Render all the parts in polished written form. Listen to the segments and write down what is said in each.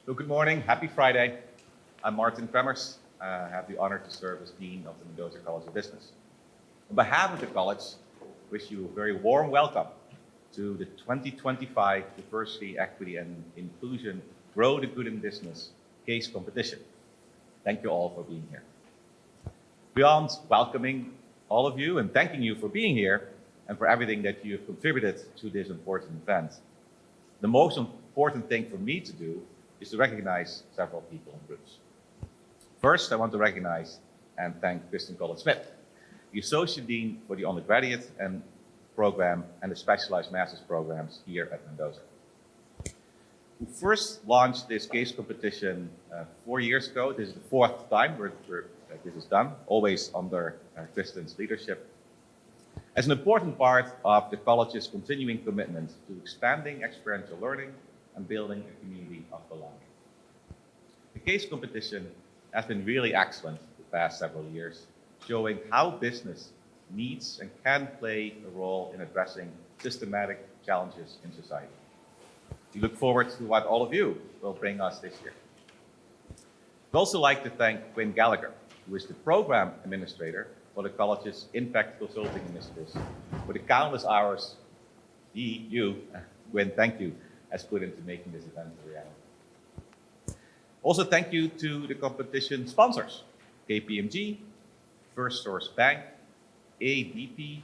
So good morning, happy Friday. I'm Martin Kremers. I have the honor to serve as Dean of the Mendoza College of Business. On behalf of the college, I wish you a very warm welcome to the 2025 Diversity, Equity and Inclusion Grow the Good in Business case competition. Thank you all for being here. Beyond welcoming all of you and thanking you for being here and for everything that you have contributed to this important event, the most important thing for me to do is to recognize several people and groups. First, I want to recognize and thank Kristen Collins-Smith, the Associate Dean for the Undergraduate and Program and the Specialized Master's Programs here at Mendoza, who first launched this case competition 4 years ago. This is the fourth time this is done, always under Kristen's leadership, as an important part of the college's continuing commitment to expanding experiential learning and building a community of belonging. The case competition has been really excellent the past several years, showing how business needs and can play a role in addressing systematic challenges in society. We look forward to what all of you will bring us this year. I'd also like to thank Quinn Gallagher, who is the program administrator for the college's Impact Consulting Initiatives, for the countless hours Quinn, thank you, has put into making this event a reality. Also, thank you to the competition sponsors, KPMG, First Source Bank, ADP,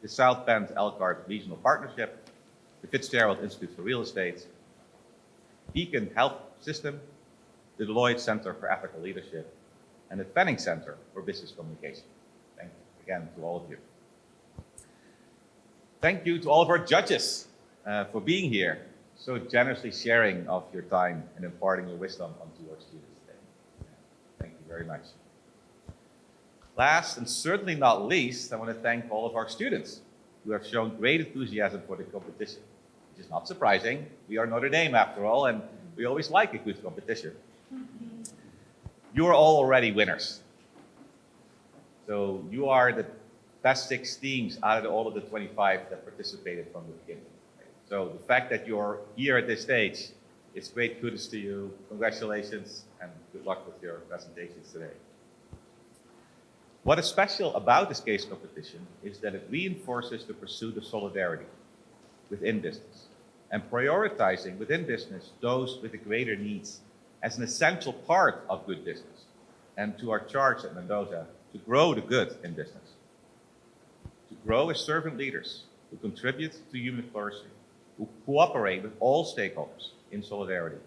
the South Bend Elkhart Regional Partnership, the Fitzgerald Institute for Real Estate, Beacon Health System, the Deloitte Center for Ethical Leadership, and the Penning Center for Business Communication. Thank you again to all of you. Thank you to all of our judges for being here, so generously sharing of your time and imparting your wisdom onto our students today. Thank you very much. Last and certainly not least, I want to thank all of our students who have shown great enthusiasm for the competition, which is not surprising. We are Notre Dame after all, and we always like a good competition. You are all already winners. So you are the best 6 teams out of all of the 25 that participated from the beginning. So the fact that you're here at this stage, it's great kudos to you. Congratulations and good luck with your presentations today. What is special about this case competition is that it reinforces the pursuit of solidarity within business and prioritizing within business those with the greater needs as an essential part of good business, and to our charge at Mendoza to grow the good in business, to grow as servant leaders who contribute to human flourishing, who cooperate with all stakeholders in solidarity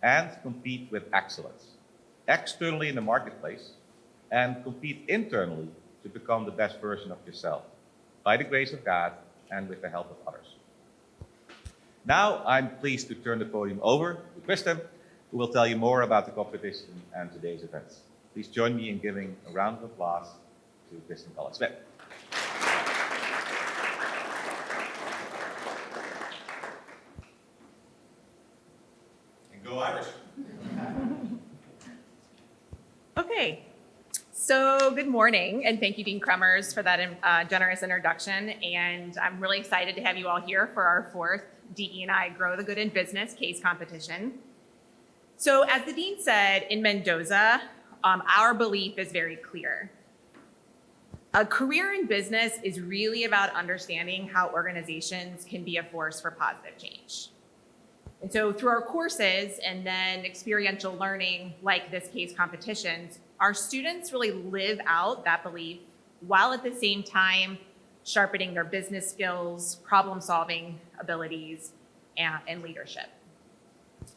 and compete with excellence, externally in the marketplace, and compete internally to become the best version of yourself, by the grace of God and with the help of others. Now I'm pleased to turn the podium over to Kristen, who will tell you more about the competition and today's events. Please join me in giving a round of applause to Kristen Collins-Smith. And go Irish. Okay, so good morning, and thank you, Dean Kremers, for that generous introduction. And I'm really excited to have you all here for our 4th DE&I Grow the Good in Business case competition. So as the Dean said, in Mendoza, our belief is very clear. A career in business is really about understanding how organizations can be a force for positive change. And so through our courses and then experiential learning like this case competitions, our students really live out that belief while at the same time sharpening their business skills, problem-solving abilities, and leadership.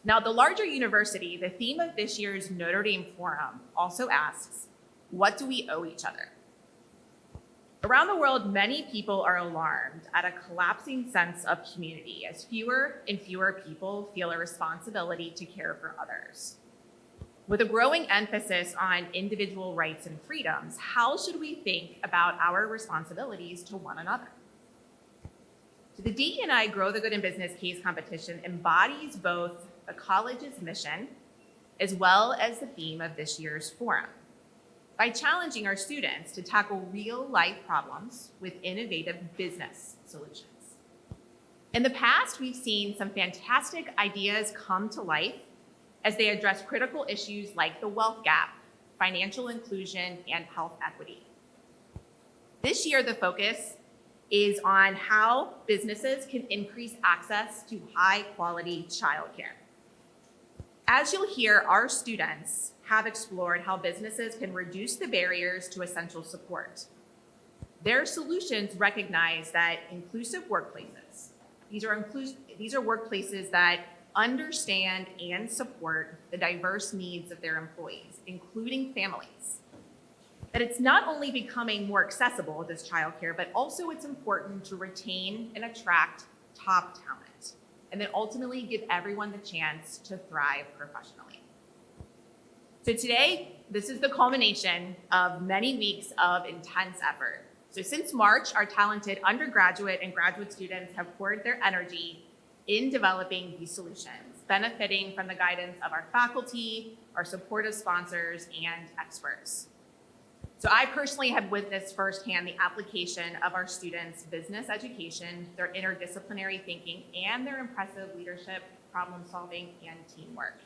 Now, at the larger university, the theme of this year's Notre Dame Forum also asks, what do we owe each other? Around the world, many people are alarmed at a collapsing sense of community as fewer and fewer people feel a responsibility to care for others. With a growing emphasis on individual rights and freedoms, how should we think about our responsibilities to one another? So the DE&I Grow the Good in Business case competition embodies both the college's mission as well as the theme of this year's forum, by challenging our students to tackle real-life problems with innovative business solutions. In the past, we've seen some fantastic ideas come to life as they address critical issues like the wealth gap, financial inclusion, and health equity. This year, the focus is on how businesses can increase access to high-quality childcare. As you'll hear, our students have explored how businesses can reduce the barriers to essential support. Their solutions recognize that inclusive workplaces, these are workplaces that understand and support the diverse needs of their employees, including families. That it's not only becoming more accessible, this childcare, but also it's important to retain and attract top talent, and then ultimately give everyone the chance to thrive professionally. So today, this is the culmination of many weeks of intense effort. So since March, our talented undergraduate and graduate students have poured their energy in developing these solutions, benefiting from the guidance of our faculty, our supportive sponsors, and experts. So I personally have witnessed firsthand the application of our students' business education, their interdisciplinary thinking, and their impressive leadership, problem solving, and teamwork.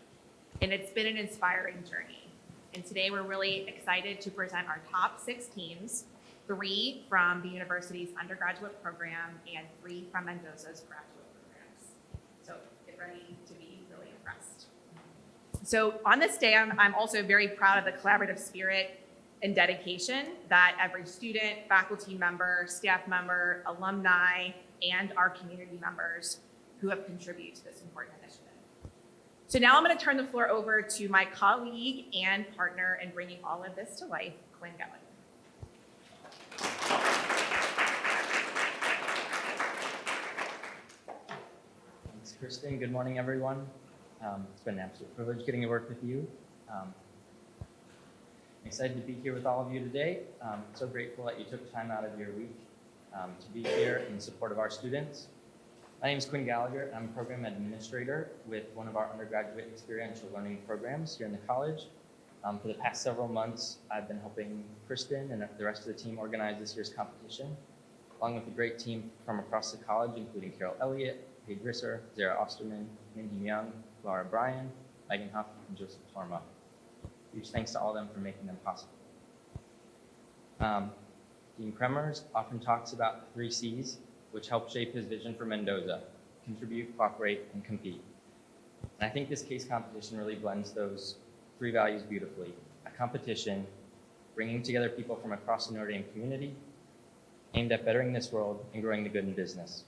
And it's been an inspiring journey. And today we're really excited to present our top 6 teams, 3 from the university's undergraduate program and 3 from Mendoza's graduate programs. So get ready to be really impressed. So on this day, I'm also very proud of the collaborative spirit and dedication that every student, faculty member, staff member, alumni, and our community members who have contributed to this important initiative. So now I'm going to turn the floor over to my colleague and partner in bringing all of this to life, Quinn Gallagher. Thanks, Kristen. Good morning, everyone. It's been an absolute privilege getting to work with you. I'm excited to be here with all of you today. So grateful that you took time out of your week to be here in support of our students. My name is Quinn Gallagher. I'm a program administrator with one of our undergraduate experiential learning programs here in the college. For the past several months, I've been helping Kristen and the rest of the team organize this year's competition, along with a great team from across the college, including Carol Elliott, Paige Risser, Zara Osterman, Mindy Young, Laura Bryan, Megan Huff, and Joseph Torma. Huge thanks to all of them for making them possible. Dean Kremers often talks about the 3 C's, which help shape his vision for Mendoza: contribute, cooperate, and compete. And I think this case competition really blends those 3 values beautifully. A competition bringing together people from across the Notre Dame community, aimed at bettering this world and growing the good in business.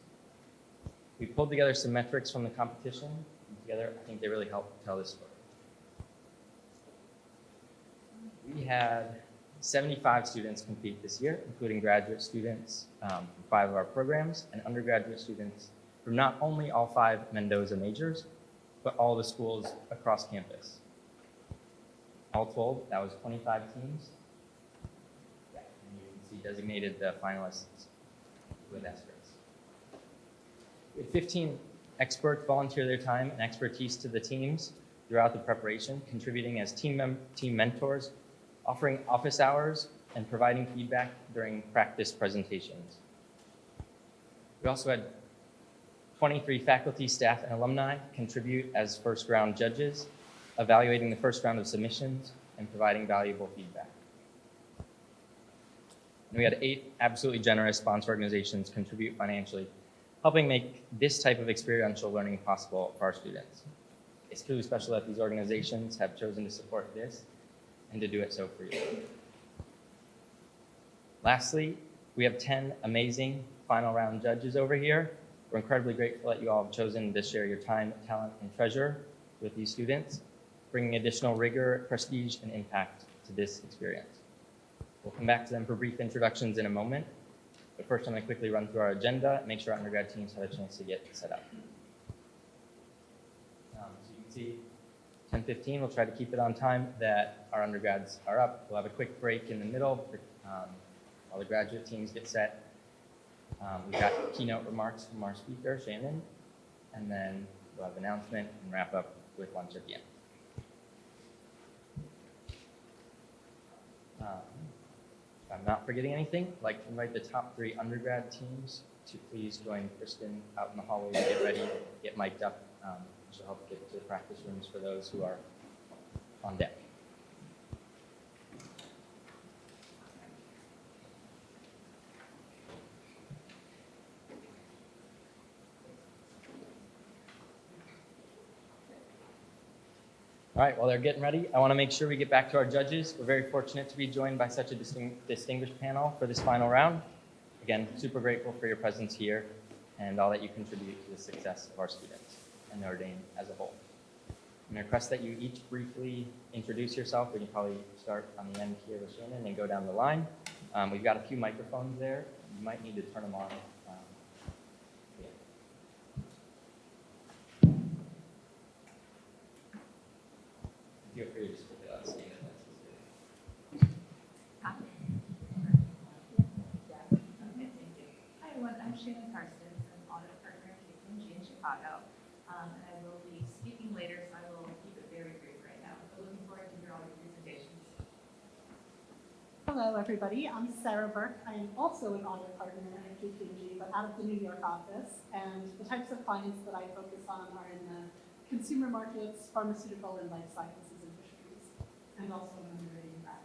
We pulled together some metrics from the competition, and together I think they really help tell this story. We had 75 students compete this year, including graduate students from 5 of our programs and undergraduate students from not only all 5 Mendoza majors, but all the schools across campus. All told, that was 25 teams. Yeah, and you can see designated the finalists with asterisks. We had 15 experts volunteer their time and expertise to the teams throughout the preparation, contributing as team mentors, offering office hours, and providing feedback during practice presentations. We also had 23 faculty, staff, and alumni contribute as first-round judges, evaluating the first round of submissions and providing valuable feedback. And we had 8 absolutely generous sponsor organizations contribute financially, helping make this type of experiential learning possible for our students. It's truly special that these organizations have chosen to support this and to do it so for you. Lastly, we have 10 amazing final round judges over here. We're incredibly grateful that you all have chosen to share your time, talent, and treasure with these students, bringing additional rigor, prestige, and impact to this experience. We'll come back to them for brief introductions in a moment, but first I'm going to quickly run through our agenda and make sure our undergrad teams have a chance to get set up. So you can see 10:15, we'll try to keep it on time that our undergrads are up. We'll have a quick break in the middle while the graduate teams get set. We've got keynote remarks from our speaker, Shannon, and then we'll have an announcement and wrap up with lunch at the end. If I'm not forgetting anything, I'd like to invite the top 3 undergrad teams to please join Kristen out in the hallway to get ready, get mic'd up, which will help get to the practice rooms for those who are on deck. All right, while they're getting ready, I want to make sure we get back to our judges. We're very fortunate to be joined by such a distinguished panel for this final round. Again, super grateful for your presence here and all that you contribute to the success of our students and Notre Dame as a whole. I'm going to request that you each briefly introduce yourself. We can probably start on the end here with Shannon and go down the line. We've got a few microphones there. You might need to turn them on. Feel free to just put it on stage. Hi, everyone. I'm Shannon Carstens. I'm an audit partner at KPMG in Chicago. And I will be speaking later, so I will keep it very brief right now. But looking forward to hear all your presentations. Hello, everybody. I'm Sarah Burke. I am also an audit partner at KPMG, but out of the New York office. And the types of clients that I focus on are in the consumer markets, pharmaceutical, and life sciences industries, and also an underwriting grad.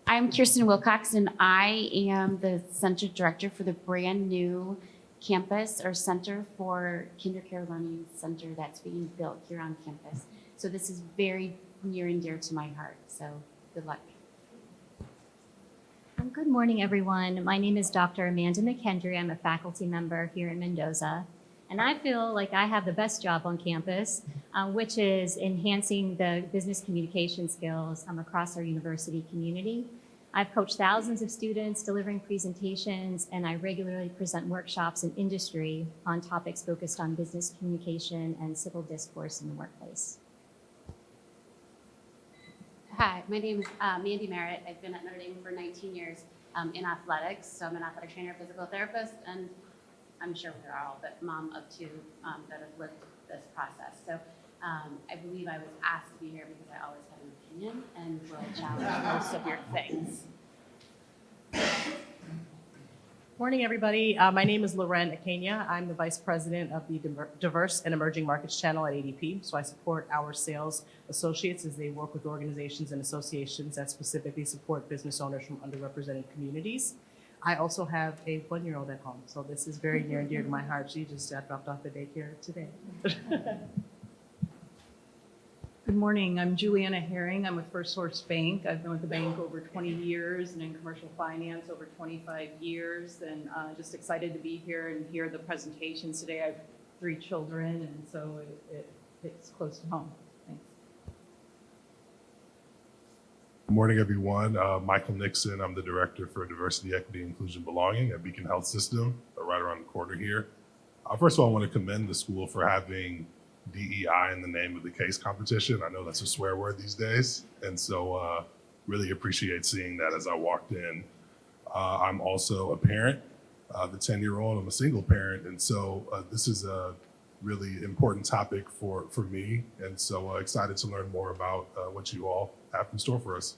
I'm Kirsten Wilcox, and I am the Center Director for the brand new campus or Center for Kindercare Learning Center that's being built here on campus. So this is very near and dear to my heart, so good luck. Good morning, everyone. My name is Dr. Amanda McKendry. I'm a faculty member here in Mendoza. And I feel like I have the best job on campus, which is enhancing the business communication skills across our university community. I've coached thousands of students delivering presentations, and I regularly present workshops in industry on topics focused on business communication and civil discourse in the workplace. Hi, my name is Mandy Merritt. I've been at Notre Dame for 19 years in athletics. So I'm an athletic trainer, physical therapist, and I'm sure we're all, but mom of two that have lived this process. So I believe I was asked to be here because I always have an opinion and will challenge most of your things. Morning, everybody. My name is Loren Akenya. I'm the Vice President of the Diverse and Emerging Markets Channel at ADP. So I support our sales associates as they work with organizations and associations that specifically support business owners from underrepresented communities. I also have a 1-year-old at home, so this is very near and dear to my heart. She just got dropped off at daycare today. Good morning. I'm Juliana Herring. I'm with First Source Bank. I've been with the bank over 20 years and in commercial finance over 25 years, and just excited to be here and hear the presentations today. I have 3 children, and so it hits close to home. Thanks. Good morning, everyone. Michael Nixon. I'm the Director for Diversity, Equity, Inclusion, Belonging at Beacon Health System, right around the corner here. First of all, I want to commend the school for having DEI in the name of the case competition. I know that's a swear word these days, and so really appreciate seeing that as I walked in. I'm also a parent, the 10-year-old. I'm a single parent, and so this is a really important topic for me, and so excited to learn more about what you all have in store for us.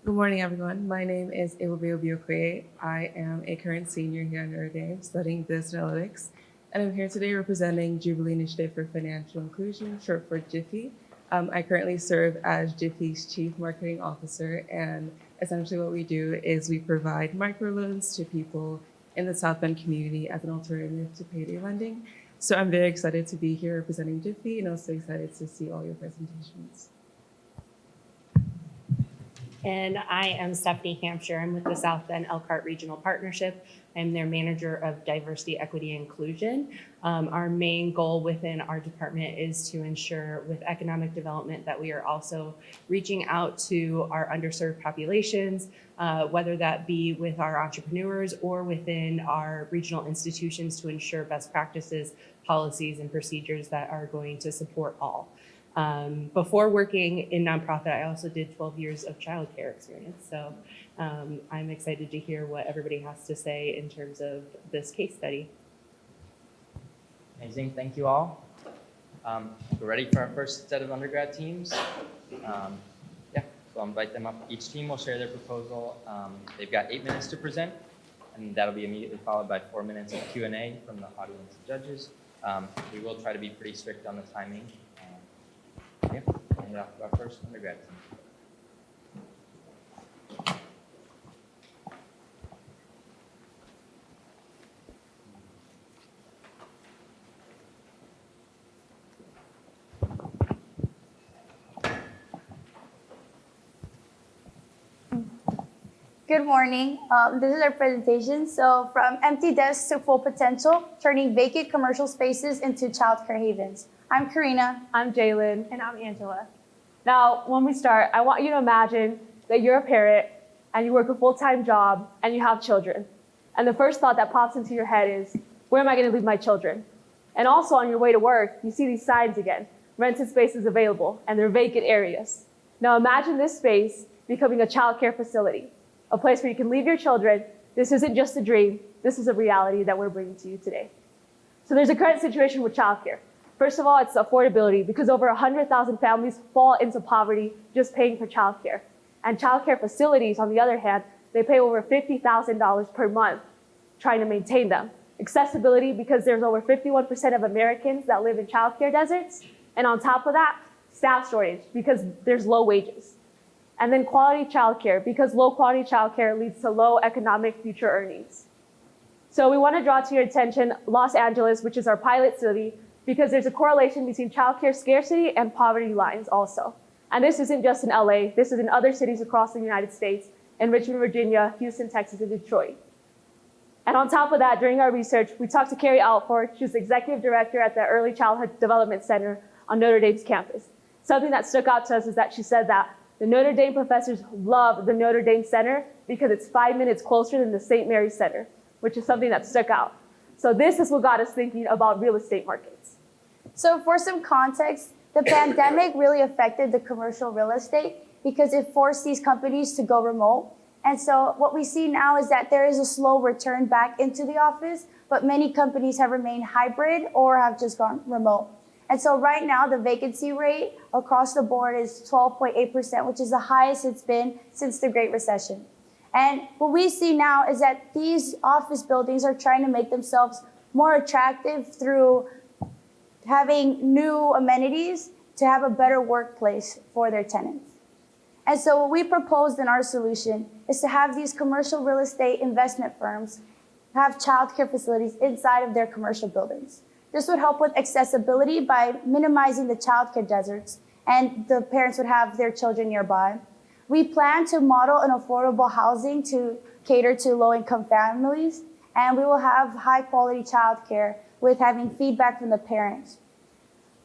Good morning, everyone. My name is Ewubi Obiokwe. I am a current senior here at Notre Dame studying business analytics, and I'm here today representing Jubilee Initiative for Financial Inclusion, short for JIFFI. I currently serve as JIFFI's Chief Marketing Officer, and essentially what we do is we provide microloans to people in the South Bend community as an alternative to payday lending. So I'm very excited to be here representing JIFFI and also excited to see all your presentations. And I am Stephanie Hampshire. I'm with the South Bend Elkhart Regional Partnership. I'm their manager of diversity, equity, and inclusion. Our main goal within our department is to ensure with economic development that we are also reaching out to our underserved populations, whether that be with our entrepreneurs or within our regional institutions to ensure best practices, policies, and procedures that are going to support all. Before working in nonprofit, I also did 12 years of childcare experience. So I'm excited to hear what everybody has to say in terms of this case study. Amazing. Thank you all. We're ready for our first set of undergrad teams. So I'll invite them up. Each team will share their proposal. They've got 8 minutes to present, and that'll be immediately followed by 4 minutes of Q&A from the audience and judges. We will try to be pretty strict on the timing. Yeah, hand it off to our first undergrad team. Good morning. This is our presentation. So from empty desks to full potential, turning vacant commercial spaces into childcare havens. I'm Karina. I'm Jalen. And I'm Angela. Now, when we start, I want you to imagine that you're a parent and you work a full-time job and you have children. And the first thought that pops into your head is, where am I going to leave my children? And also on your way to work, you see these signs again, rented spaces available, and they're vacant areas. Now imagine this space becoming a childcare facility, a place where you can leave your children. This isn't just a dream. This is a reality that we're bringing to you today. So there's a current situation with childcare. First of all, it's affordability, because over 100,000 families fall into poverty just paying for childcare. And childcare facilities, on the other hand, they pay over $50,000 per month trying to maintain them. Accessibility, because there's over 51% of Americans that live in childcare deserts. And on top of that, staff shortage, because there's low wages. And then quality childcare, because low quality childcare leads to low economic future earnings. So we want to draw to your attention Los Angeles, which is our pilot city, because there's a correlation between childcare scarcity and poverty lines also. And this isn't just in LA, this is in other cities across the United States, in Richmond, Virginia, Houston, Texas, and Detroit. And on top of that, during our research, we talked to Carrie Alford. She's the executive director at the Early Childhood Development Center on Notre Dame's campus. Something that stuck out to us is that she said that the Notre Dame professors love the Notre Dame Center because it's 5 minutes closer than the St. Mary's Center, which is something that stuck out. So this is what got us thinking about real estate markets. So for some context, the pandemic really affected the commercial real estate because it forced these companies to go remote. And so what we see now is that there is a slow return back into the office, but many companies have remained hybrid or have just gone remote. And so right now, the vacancy rate across the board is 12.8%, which is the highest it's been since the Great Recession. And what we see now is that these office buildings are trying to make themselves more attractive through having new amenities to have a better workplace for their tenants. And so what we proposed in our solution is to have these commercial real estate investment firms have childcare facilities inside of their commercial buildings. This would help with accessibility by minimizing the childcare deserts, and the parents would have their children nearby. We plan to model an affordable housing to cater to low-income families, and we will have high-quality childcare with having feedback from the parents.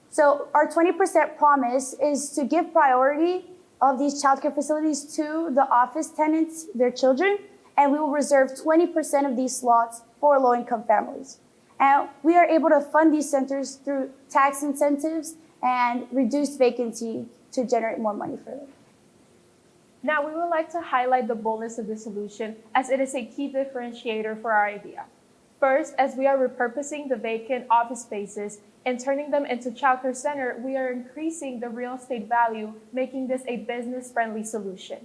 So our 20% promise is to give priority of these childcare facilities to the office tenants, their children, and we will reserve 20% of these slots for low-income families. And we are able to fund these centers through tax incentives and reduced vacancy to generate more money for them. Now, we would like to highlight the boldness of the solution as it is a key differentiator for our idea. First, as we are repurposing the vacant office spaces and turning them into childcare center, we are increasing the real estate value, making this a business-friendly solution.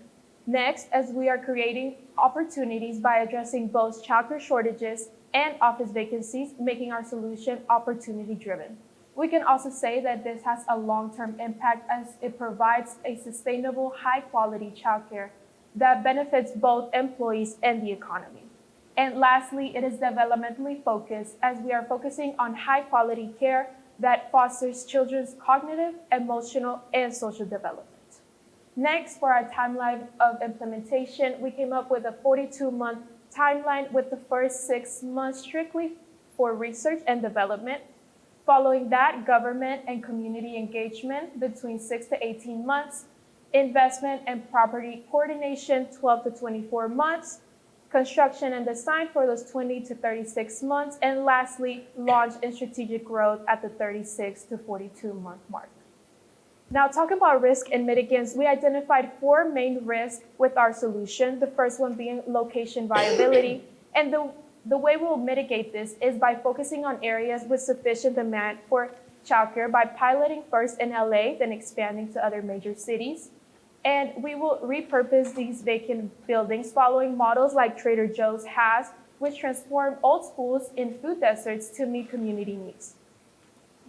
Next, as we are creating opportunities by addressing both childcare shortages and office vacancies, making our solution opportunity-driven. We can also say that this has a long-term impact as it provides a sustainable, high-quality childcare that benefits both employees and the economy. And lastly, it is developmentally focused as we are focusing on high-quality care that fosters children's cognitive, emotional, and social development. Next, for our timeline of implementation, we came up with a 42-month timeline with the first 6 months strictly for research and development. Following that, government and community engagement between 6 to 18 months, investment and property coordination 12 to 24 months, construction and design for those 20 to 36 months, and lastly, launch and strategic growth at the 36 to 42-month mark. Now, talking about risk and mitigants, we identified 4 main risks with our solution, the first one being location viability. And the way we'll mitigate this is by focusing on areas with sufficient demand for childcare by piloting first in LA, then expanding to other major cities. And we will repurpose these vacant buildings following models like Trader Joe's has which transform old schools in food deserts to meet community needs.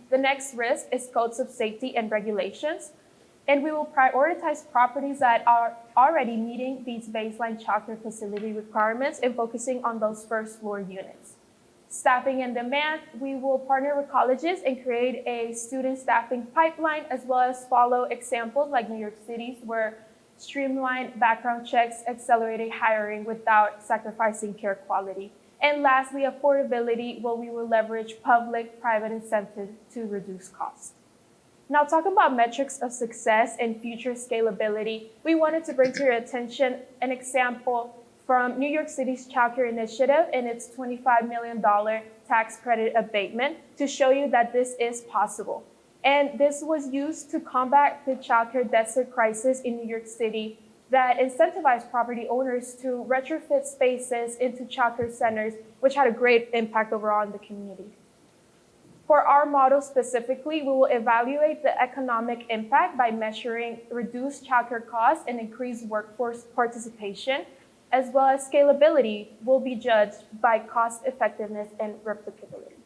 The next risk is codes of safety and regulations, and we will prioritize properties that are already meeting these baseline childcare facility requirements and focusing on those first floor units. Staffing and demand, we will partner with colleges and create a student staffing pipeline, as well as follow examples like New York City's, where streamlined background checks accelerated hiring without sacrificing care quality. And lastly, affordability, where we will leverage public-private incentives to reduce costs. Now, talking about metrics of success and future scalability, we wanted to bring to your attention an example from New York City's Child Care Initiative and its $25 million tax credit abatement to show you that this is possible. And this was used to combat the childcare desert crisis in New York City that incentivized property owners to retrofit spaces into childcare centers, which had a great impact overall on the community. For our model specifically, we will evaluate the economic impact by measuring reduced childcare costs and increased workforce participation, as well as scalability will be judged by cost effectiveness and replicability.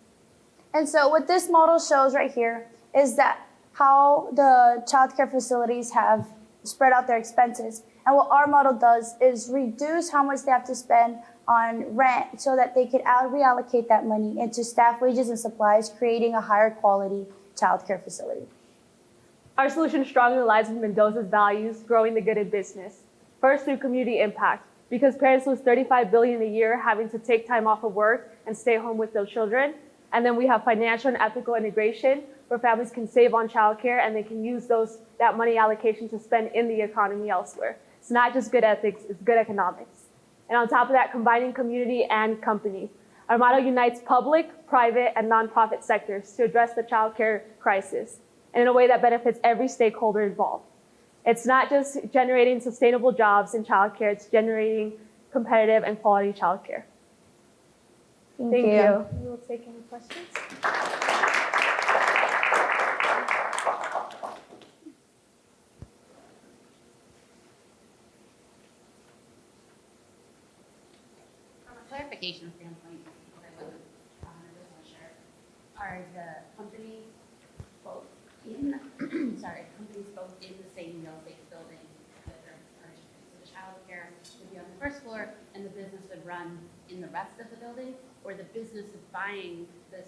And so what this model shows right here is that how the childcare facilities have spread out their expenses. And what our model does is reduce how much they have to spend on rent so that they could reallocate that money into staff wages and supplies, creating a higher quality childcare facility. Our solution strongly aligns with Mendoza's values, growing the good in business. First, through community impact, because parents lose $35 billion a year having to take time off of work and stay home with their children. And then we have financial and ethical integration, where families can save on childcare and they can use that money allocation to spend in the economy elsewhere. It's not just good ethics, it's good economics. And on top of that, combining community and company. Our model unites public, private, and nonprofit sectors to address the childcare crisis in a way that benefits every stakeholder involved. It's not just generating sustainable jobs in childcare, it's generating competitive and quality childcare. Thank you. We will take any questions. From a clarification standpoint, what I wasn't 100% sure, are the companies both in, companies both in the same real estate building that they're purchasing? So the childcare would be on the first floor and the business would run in the rest of the building, or the business is buying this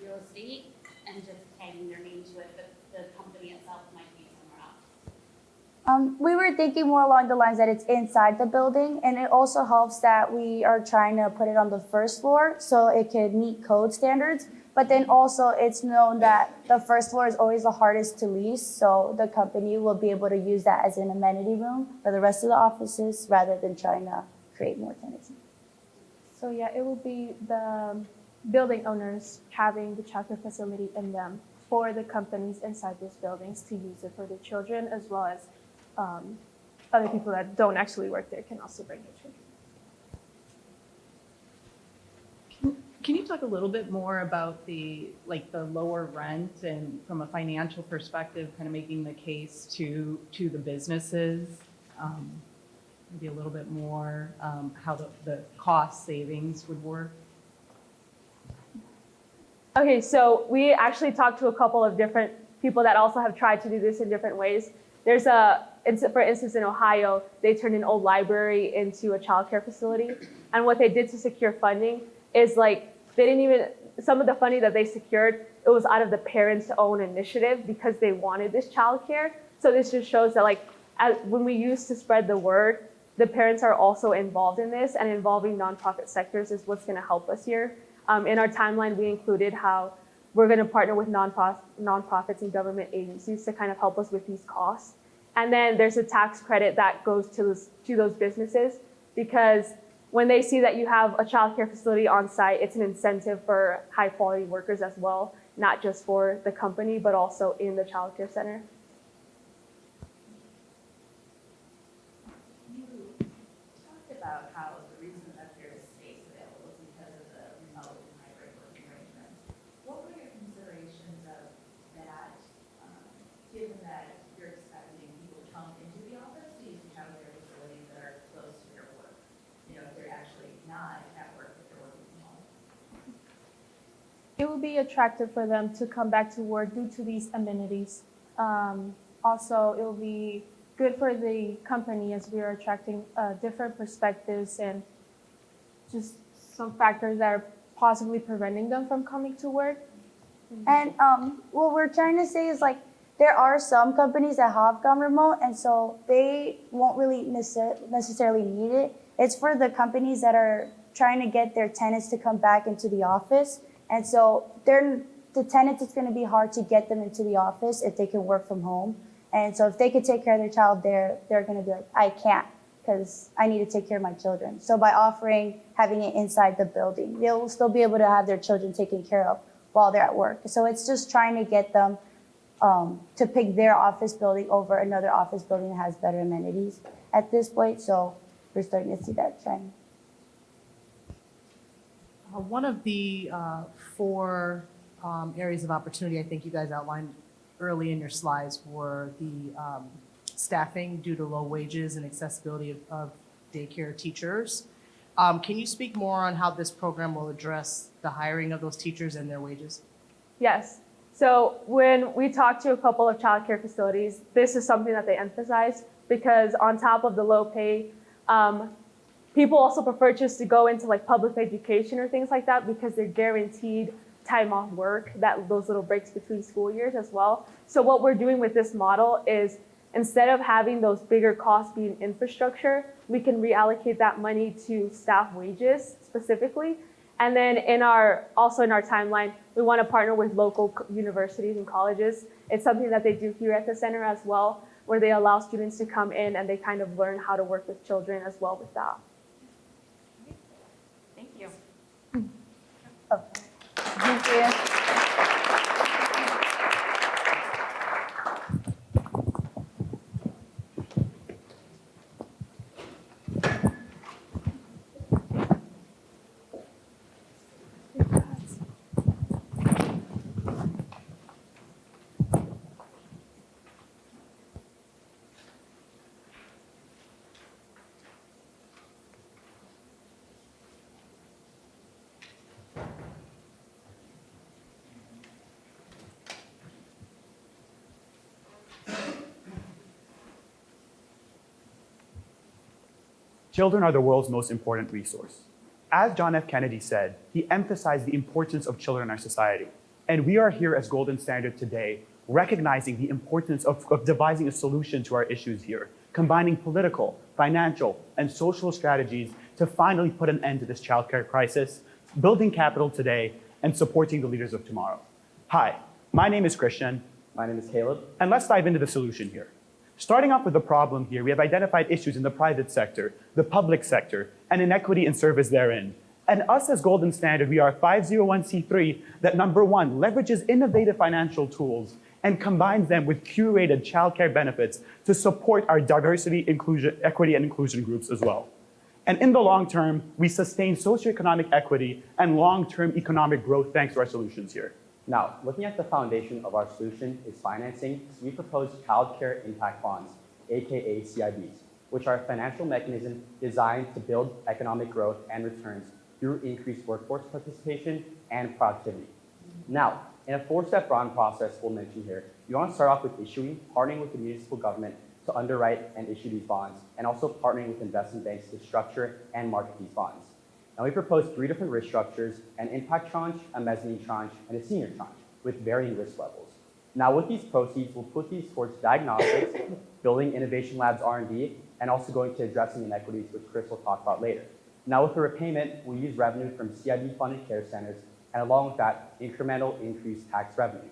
real estate and just tagging their name to it, but the company itself might be somewhere else? We were thinking more along the lines that it's inside the building, and it also helps that we are trying to put it on the first floor so it could meet code standards. But then also it's known that the first floor is always the hardest to lease, so the company will be able to use that as an amenity room for the rest of the offices rather than trying to create more tenants. So yeah, it will be the building owners having the childcare facility in them for the companies inside these buildings to use it for their children, as well as other people that don't actually work there can also bring their children. Can you talk a little bit more about the lower rent and from a financial perspective, kind of making the case to the businesses? Maybe a little bit more how the cost savings would work? Okay, so we actually talked to a couple of different people that also have tried to do this in different ways. There's for instance, in Ohio, they turned an old library into a childcare facility. And what they did to secure funding is some of the funding that they secured, it was out of the parents' own initiative because they wanted this childcare. So this just shows that when we use to spread the word, the parents are also involved in this, and involving nonprofit sectors is what's gonna help us here. In our timeline, we included how we're gonna partner with nonprofits and government agencies to kind of help us with these costs. And then there's a tax credit that goes to those businesses, because when they see that you have a childcare facility on site, it's an incentive for high quality workers as well, not just for the company, but also in the childcare center. About how the reason that there is space available is because of the remote and hybrid working arrangements. What were your considerations of that, given that you're expecting people to come into the office to use childcare facilities that are close to their work? If they're actually not at work, but they're will be attractive for them to come back to work due to these amenities. Also, it will be good for the company as we are attracting different perspectives and just some factors that are possibly preventing them from coming to work. And what we're trying to say is like there are some companies that have gone remote, and so they won't really necessarily need it. It's for the companies that are trying to get their tenants to come back into the office, and so the tenants, it's going to be hard to get them into the office if they can work from home. And so if they could take care of their child there, they're going to be like, I can't because I need to take care of my children. So by having it inside the building, they'll still be able to have their children taken care of while they're at work. So it's just trying to get them to pick their office building over another office building that has better amenities at this point. So we're starting to see that trend. One of the four areas of opportunity I think you guys outlined early in your slides were the staffing due to low wages and accessibility of daycare teachers. Can you speak more on how this program will address the hiring of those teachers and their wages? Yes. So when we talked to a couple of childcare facilities, this is something that they emphasize because on top of the low pay, people also prefer just to go into like public education or things like that because they're guaranteed time off work, those little breaks between school years as well. So what we're doing with this model is instead of having those bigger costs being infrastructure, we can reallocate that money to staff wages specifically. And then also in our timeline, we want to partner with local universities and colleges. It's something that they do here at the center as well, where they allow students to come in and they kind of learn how to work with children as well with that. Thank you. Okay. Thank you. Children are the world's most important resource. As John F. Kennedy said, he emphasized the importance of children in our society. And we are here as Golden Standard today, recognizing the importance of devising a solution to our issues here, combining political, financial, and social strategies to finally put an end to this childcare crisis, building capital today, and supporting the leaders of tomorrow. Hi, my name is Christian. My name is Caleb. And let's dive into the solution here. Starting off with the problem here, we have identified issues in the private sector, the public sector, and inequity in service therein. And us as Golden Standard, we are a 501c3 that, number one, leverages innovative financial tools and combines them with curated childcare benefits to support our diversity, inclusion, equity, and inclusion groups as well. And in the long term, we sustain socioeconomic equity and long-term economic growth thanks to our solutions here. Now, looking at the foundation of our solution is financing, so we propose Child Care Impact Bonds, aka CIBs, which are a financial mechanism designed to build economic growth and returns through increased workforce participation and productivity. Now, in a four-step bond process we'll mention here, you want to start off with partnering with the municipal government to underwrite and issue these bonds, and also partnering with investment banks to structure and market these bonds. Now we propose 3 different risk structures: an impact tranche, a mezzanine tranche, and a senior tranche with varying risk levels. Now with these proceeds, we'll put these towards diagnostics, building innovation labs R&D, and also going to addressing inequities, which Chris will talk about later. Now with the repayment, we'll use revenue from CIB-funded care centers, and along with that, incremental increased tax revenue.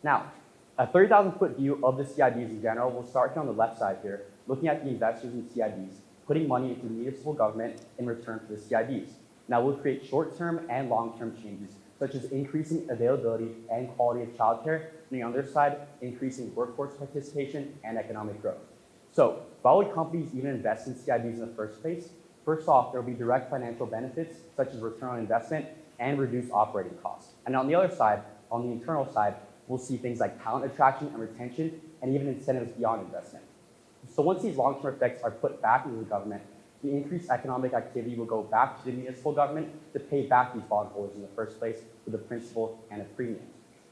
Now, a 30,000-foot view of the CIBs in general, we'll start here on the left side here, looking at the investors in CIBs, putting money into the municipal government in return for the CIBs. Now we'll create short-term and long-term changes, such as increasing availability and quality of childcare, and on the other side, increasing workforce participation and economic growth. So why would companies even invest in CIBs in the first place? First off, there will be direct financial benefits, such as return on investment and reduced operating costs. And on the other side, on the internal side, we'll see things like talent attraction and retention, and even incentives beyond investment. So once these long-term effects are put back into the government, The increased economic activity will go back to the municipal government to pay back these bondholders in the first place with a principal and a premium.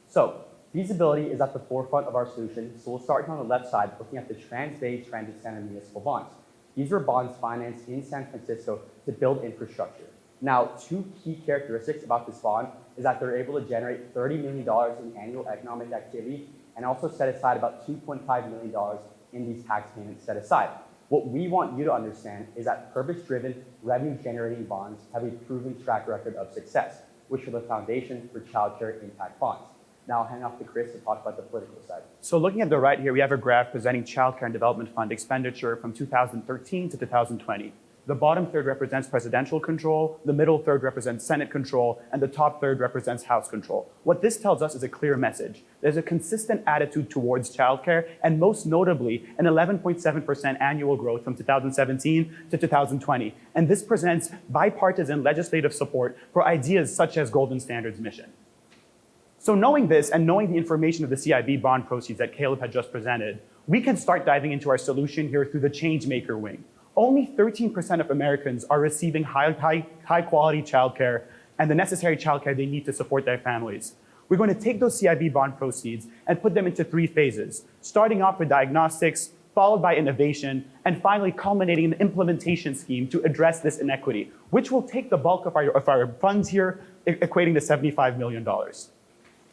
So feasibility is at the forefront of our solution. So we'll start here on the left side, looking at the Trans-Bay Transit Center municipal bonds. These were bonds financed in San Francisco to build infrastructure. Now, two key characteristics about this bond is that they're able to generate $30 million in annual economic activity and also set aside about $2.5 million in these tax payments set aside. What we want you to understand is that purpose-driven, revenue-generating bonds have a proven track record of success, which are the foundation for childcare impact bonds. Now I'll hand off to Chris to talk about the political side. So looking at the right here, we have a graph presenting Child Care and Development Fund expenditure from 2013 to 2020. The bottom third represents presidential control, the middle third represents Senate control, and the top third represents House control. What this tells us is a clear message. There's a consistent attitude towards childcare, and most notably, an 11.7% annual growth from 2017 to 2020. And this presents bipartisan legislative support for ideas such as Golden Standard's mission. So knowing this and knowing the information of the CIB bond proceeds that Caleb had just presented, we can start diving into our solution here through the Changemaker wing. Only 13% of Americans are receiving high quality childcare and the necessary childcare they need to support their families. We're going to take those CIB bond proceeds and put them into 3 phases, starting off with diagnostics, followed by innovation, and finally culminating in the implementation scheme to address this inequity, which will take the bulk of our funds here, equating to $75 million.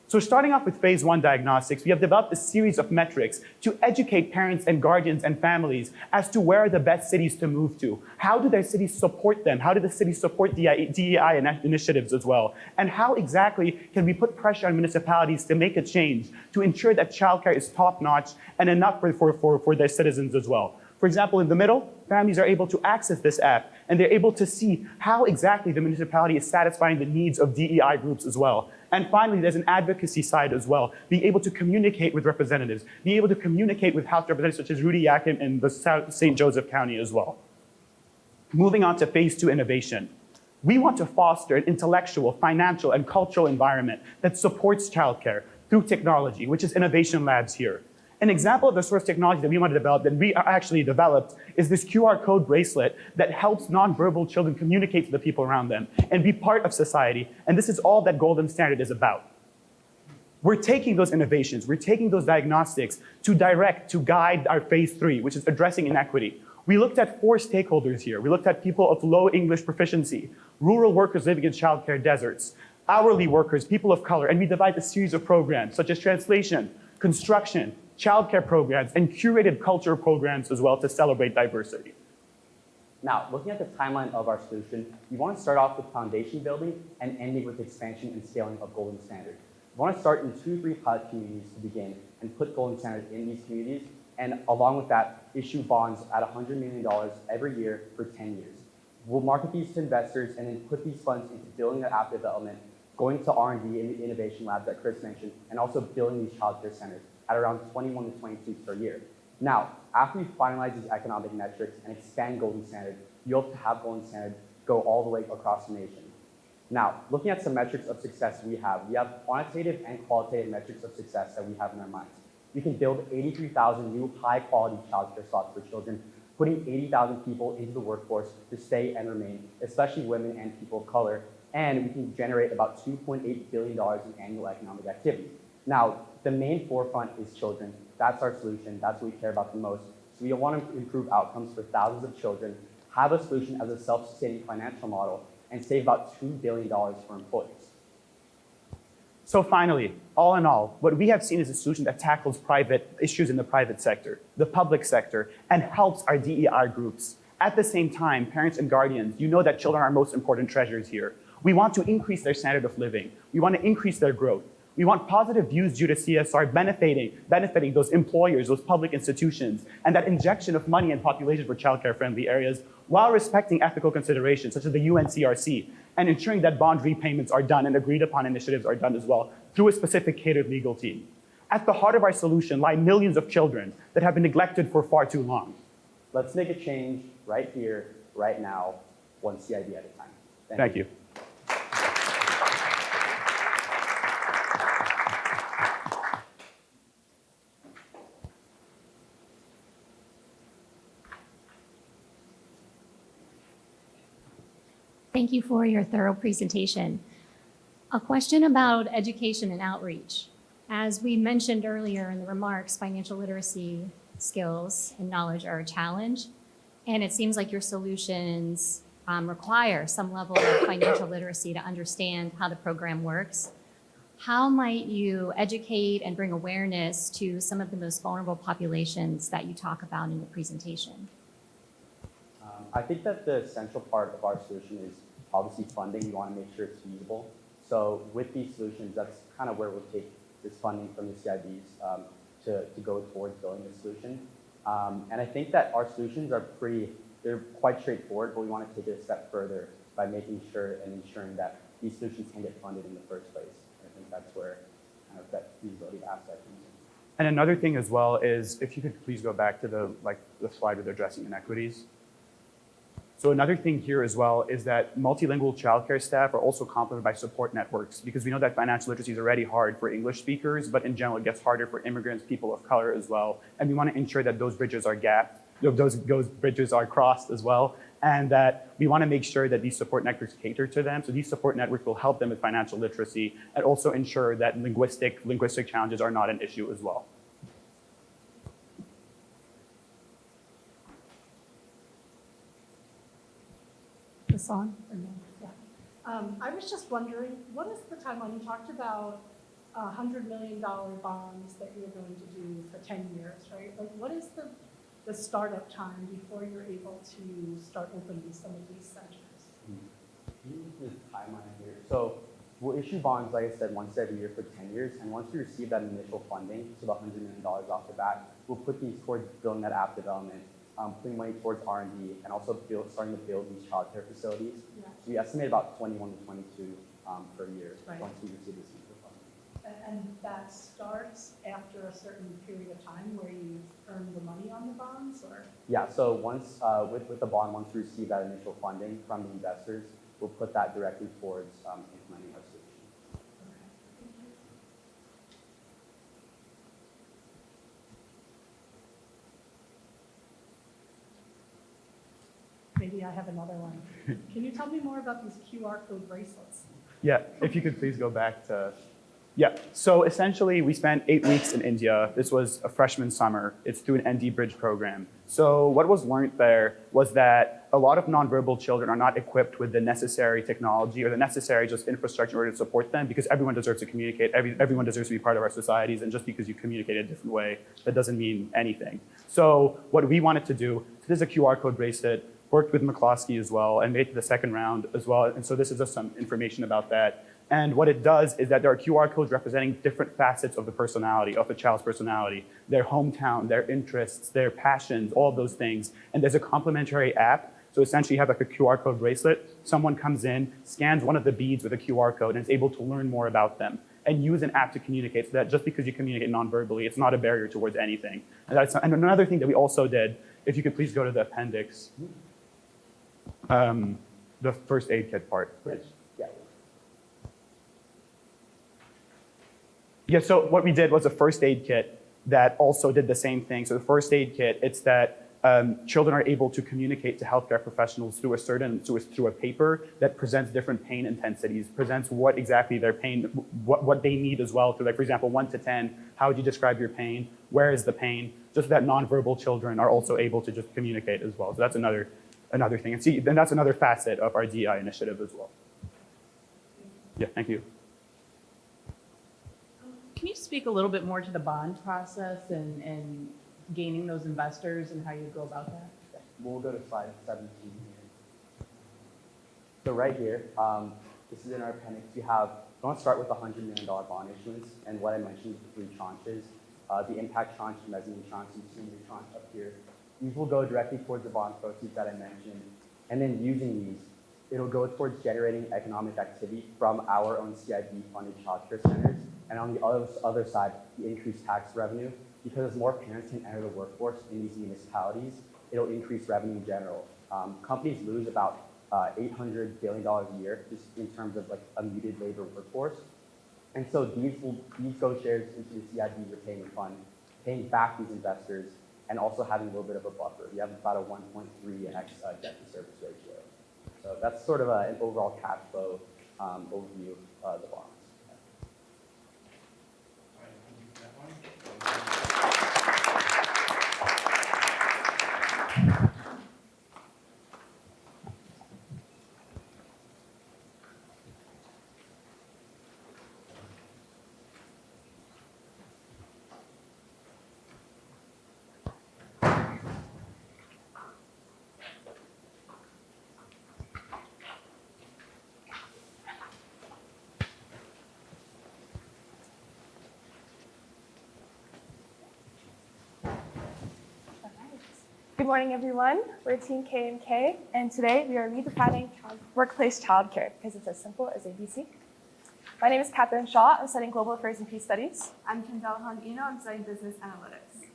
So starting off with phase 1 diagnostics, we have developed a series of metrics to educate parents and guardians and families as to where are the best cities to move to. How do their cities support them? How do the cities support DEI initiatives as well? And how exactly can we put pressure on municipalities to make a change to ensure that childcare is top-notch and enough for their citizens as well? For example, in the middle, families are able to access this app and they're able to see how exactly the municipality is satisfying the needs of DEI groups as well. And finally, there's an advocacy side as well, being able to communicate with representatives, being able to communicate with House representatives such as Rudy Yakin in the St. Joseph County as well. Moving on to phase 2 innovation. We want to foster an intellectual, financial, and cultural environment that supports childcare through technology, which is innovation labs here. An example of the source technology that we want to develop, that we actually developed, is this QR code bracelet that helps nonverbal children communicate to the people around them and be part of society. And this is all that Golden Standard is about. We're taking those innovations, we're taking those diagnostics to guide our phase 3, which is addressing inequity. We looked at 4 stakeholders here. We looked at people of low English proficiency, rural workers living in childcare deserts, hourly workers, people of color, and we devised a series of programs such as translation, construction, childcare programs, and curated culture programs as well to celebrate diversity. Now, looking at the timeline of our solution, we want to start off with foundation building and ending with expansion and scaling of Golden Standard. We want to start in 2 or 3 pilot communities to begin and put Golden Standard in these communities, and along with that, issue bonds at $100 million every year for 10 years. We'll market these to investors and then put these funds into building the app development, going to R&D in the innovation labs that Chris mentioned, and also building these childcare centers at around 21 to 22 per year. Now, after we finalize these economic metrics and expand Golden Standard, you hope to have Golden Standard go all the way across the nation. Now, looking at some metrics of success we have quantitative and qualitative metrics of success that we have in our minds. We can build 83,000 new high-quality childcare slots for children, putting 80,000 people into the workforce to stay and remain, especially women and people of color, and we can generate about $2.8 billion in annual economic activity. Now, the main forefront is children. That's our solution. That's what we care about the most. So we want to improve outcomes for thousands of children, have a solution as a self-sustaining financial model, and save about $2 billion for employees. So finally, all in all, what we have seen is a solution that tackles private issues in the private sector, the public sector, and helps our DEI groups. At the same time, parents and guardians, you know that children are our most important treasures here. We want to increase their standard of living. We want to increase their growth. We want positive views due to CSR benefiting those employers, those public institutions, and that injection of money and population for childcare-friendly areas while respecting ethical considerations such as the UNCRC and ensuring that bond repayments are done and agreed upon initiatives are done as well through a sophisticated legal team. At the heart of our solution lie millions of children that have been neglected for far too long. Let's make a change right here, right now, one CIB at a time. Thank you. Thank you for your thorough presentation. A question about education and outreach. As we mentioned earlier in the remarks, financial literacy skills and knowledge are a challenge, and it seems like your solutions require some level of financial literacy to understand how the program works. How might you educate and bring awareness to some of the most vulnerable populations that you talk about in the presentation? I think that the essential part of our solution is obviously funding. We want to make sure it's feasible. So with these solutions, that's kind of where we'll take this funding from the CIBs to go towards building this solution. And I think that our solutions are they're quite straightforward, but we want to take it a step further by making sure and ensuring that these solutions can get funded in the first place. I think that's where kind of that feasibility aspect comes in. And another thing as well is, if you could please go back to the slide with addressing inequities. So another thing here as well is that multilingual childcare staff are also complemented by support networks, because we know that financial literacy is already hard for English speakers, but in general it gets harder for immigrants, people of color as well. And we want to ensure that those bridges are those bridges are crossed as well, and that we want to make sure that these support networks cater to them. So these support networks will help them with financial literacy and also ensure that linguistic challenges are not an issue as well. This on? Or no? Yeah. I was just wondering, what is the timeline? You talked about $100 million bonds that you're going to do for 10 years, right? Like, what is the startup time before you're able to start opening some of these centers? The timeline here. So we'll issue bonds, like I said, once every year for 10 years. And once we receive that initial funding, so about $100 million off the bat, we'll put these towards building that app development, putting money towards R&D, and also starting to build these childcare facilities. Yeah. So we estimate about 21 to 22 per year once we receive this initial funding. And that starts after a certain period of time where you earn the money on the bonds, or? Yeah, so once, with the bond, once we receive that initial funding from the investors, we'll put that directly towards implementing our solution. Okay. Thank you. Maybe I have another one. Can you tell me more about these QR code bracelets? Yeah, if you could please go back to, yeah. So essentially we spent 8 weeks in India. This was a freshman summer. It's through an ND Bridge program. So what was learned there was that a lot of nonverbal children are not equipped with the necessary technology or the necessary just infrastructure in order to support them, because everyone deserves to communicate. Everyone deserves to be part of our societies. And just because you communicate a different way, that doesn't mean anything. So what we wanted to do, so this is a QR code bracelet, worked with McCloskey as well, and made it to the second round as well. And so this is just some information about that. And what it does is that there are QR codes representing different facets of the personality, of a child's personality, their hometown, their interests, their passions, all of those things. And there's a complementary app. So essentially you have like a QR code bracelet. Someone comes in, scans one of the beads with a QR code, and is able to learn more about them and use an app to communicate, so that just because you communicate non-verbally, it's not a barrier towards anything. And another thing that we also did, if you could please go to the appendix, the first aid kit part, please. Yeah, so what we did was a first aid kit that also did the same thing. So the first aid kit, it's that children are able to communicate to healthcare professionals through a paper that presents different pain intensities, presents what exactly their pain, what they need as well. So like, for example, 1 to 10, how would you describe your pain? Where is the pain? Just that nonverbal children are also able to just communicate as well. So that's another thing. And that's another facet of our DEI initiative as well. Yeah, thank you. Can you speak a little bit more to the bond process and gaining those investors and how you go about that? We'll go to slide 17 here. So right here, this is in our appendix. I want to start with the $100 million bond issuance, and what I mentioned, the 3 tranches, the impact tranche, mezzanine tranche, and senior tranche up here. These will go directly towards the bond proceeds that I mentioned, and then using these, it'll go towards generating economic activity from our own CIB-funded childcare centers, and on the other side, the increased tax revenue, because as more parents can enter the workforce in these municipalities, it'll increase revenue in general. Companies lose about $800 billion a year just in terms of like a muted labor workforce, and so these go shares into the CIB retainment fund, paying back these investors, and also having a little bit of a buffer. We have about a 1.3x debt to service ratio. So that's sort of an overall cash flow overview of the bonds. Good morning, everyone. We're Team KMK, and today we are redefining workplace childcare because it's as simple as ABC. My name is Catherine Shaw. I'm studying Global Affairs and Peace Studies. I'm Kendall Han Eno. I'm studying Business Analytics.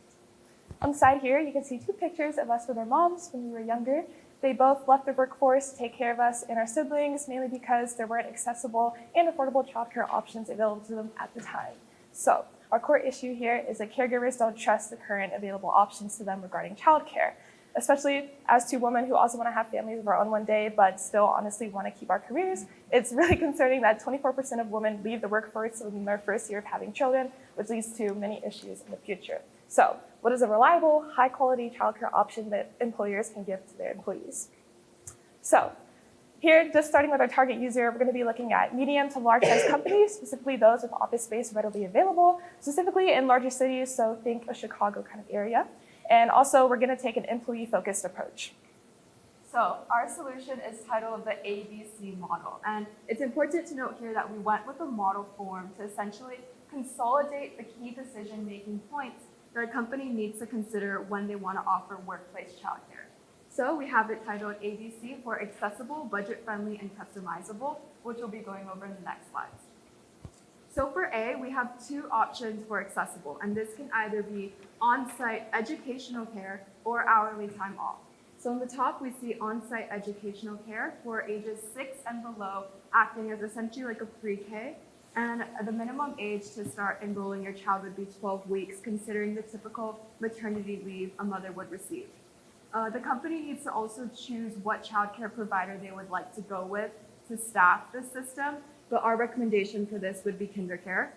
On the side here, you can see two pictures of us with our moms when we were younger. They both left the workforce to take care of us and our siblings, mainly because there weren't accessible and affordable childcare options available to them at the time. So our core issue here is that caregivers don't trust the current available options to them regarding childcare, especially as two women who also want to have families of our own one day, but still honestly want to keep our careers. It's really concerning that 24% of women leave the workforce within their first year of having children, which leads to many issues in the future. So what is a reliable, high-quality childcare option that employers can give to their employees? So here, just starting with our target user, we're going to be looking at medium to large-sized companies, specifically those with office space readily available, specifically in larger cities, so think a Chicago kind of area. And also, we're going to take an employee-focused approach. So our solution is titled the ABC model. And it's important to note here that we went with a model form to essentially consolidate the key decision-making points that a company needs to consider when they want to offer workplace childcare. So we have it titled ABC for accessible, budget-friendly, and customizable, which we'll be going over in the next slides. So for A, we have two options for accessible, and this can either be on-site educational care or hourly time off. So on the top, we see on-site educational care for ages 6 and below, acting as essentially like a pre-K, and the minimum age to start enrolling your child would be 12 weeks, considering the typical maternity leave a mother would receive. The company needs to also choose what childcare provider they would like to go with to staff the system, but our recommendation for this would be KinderCare.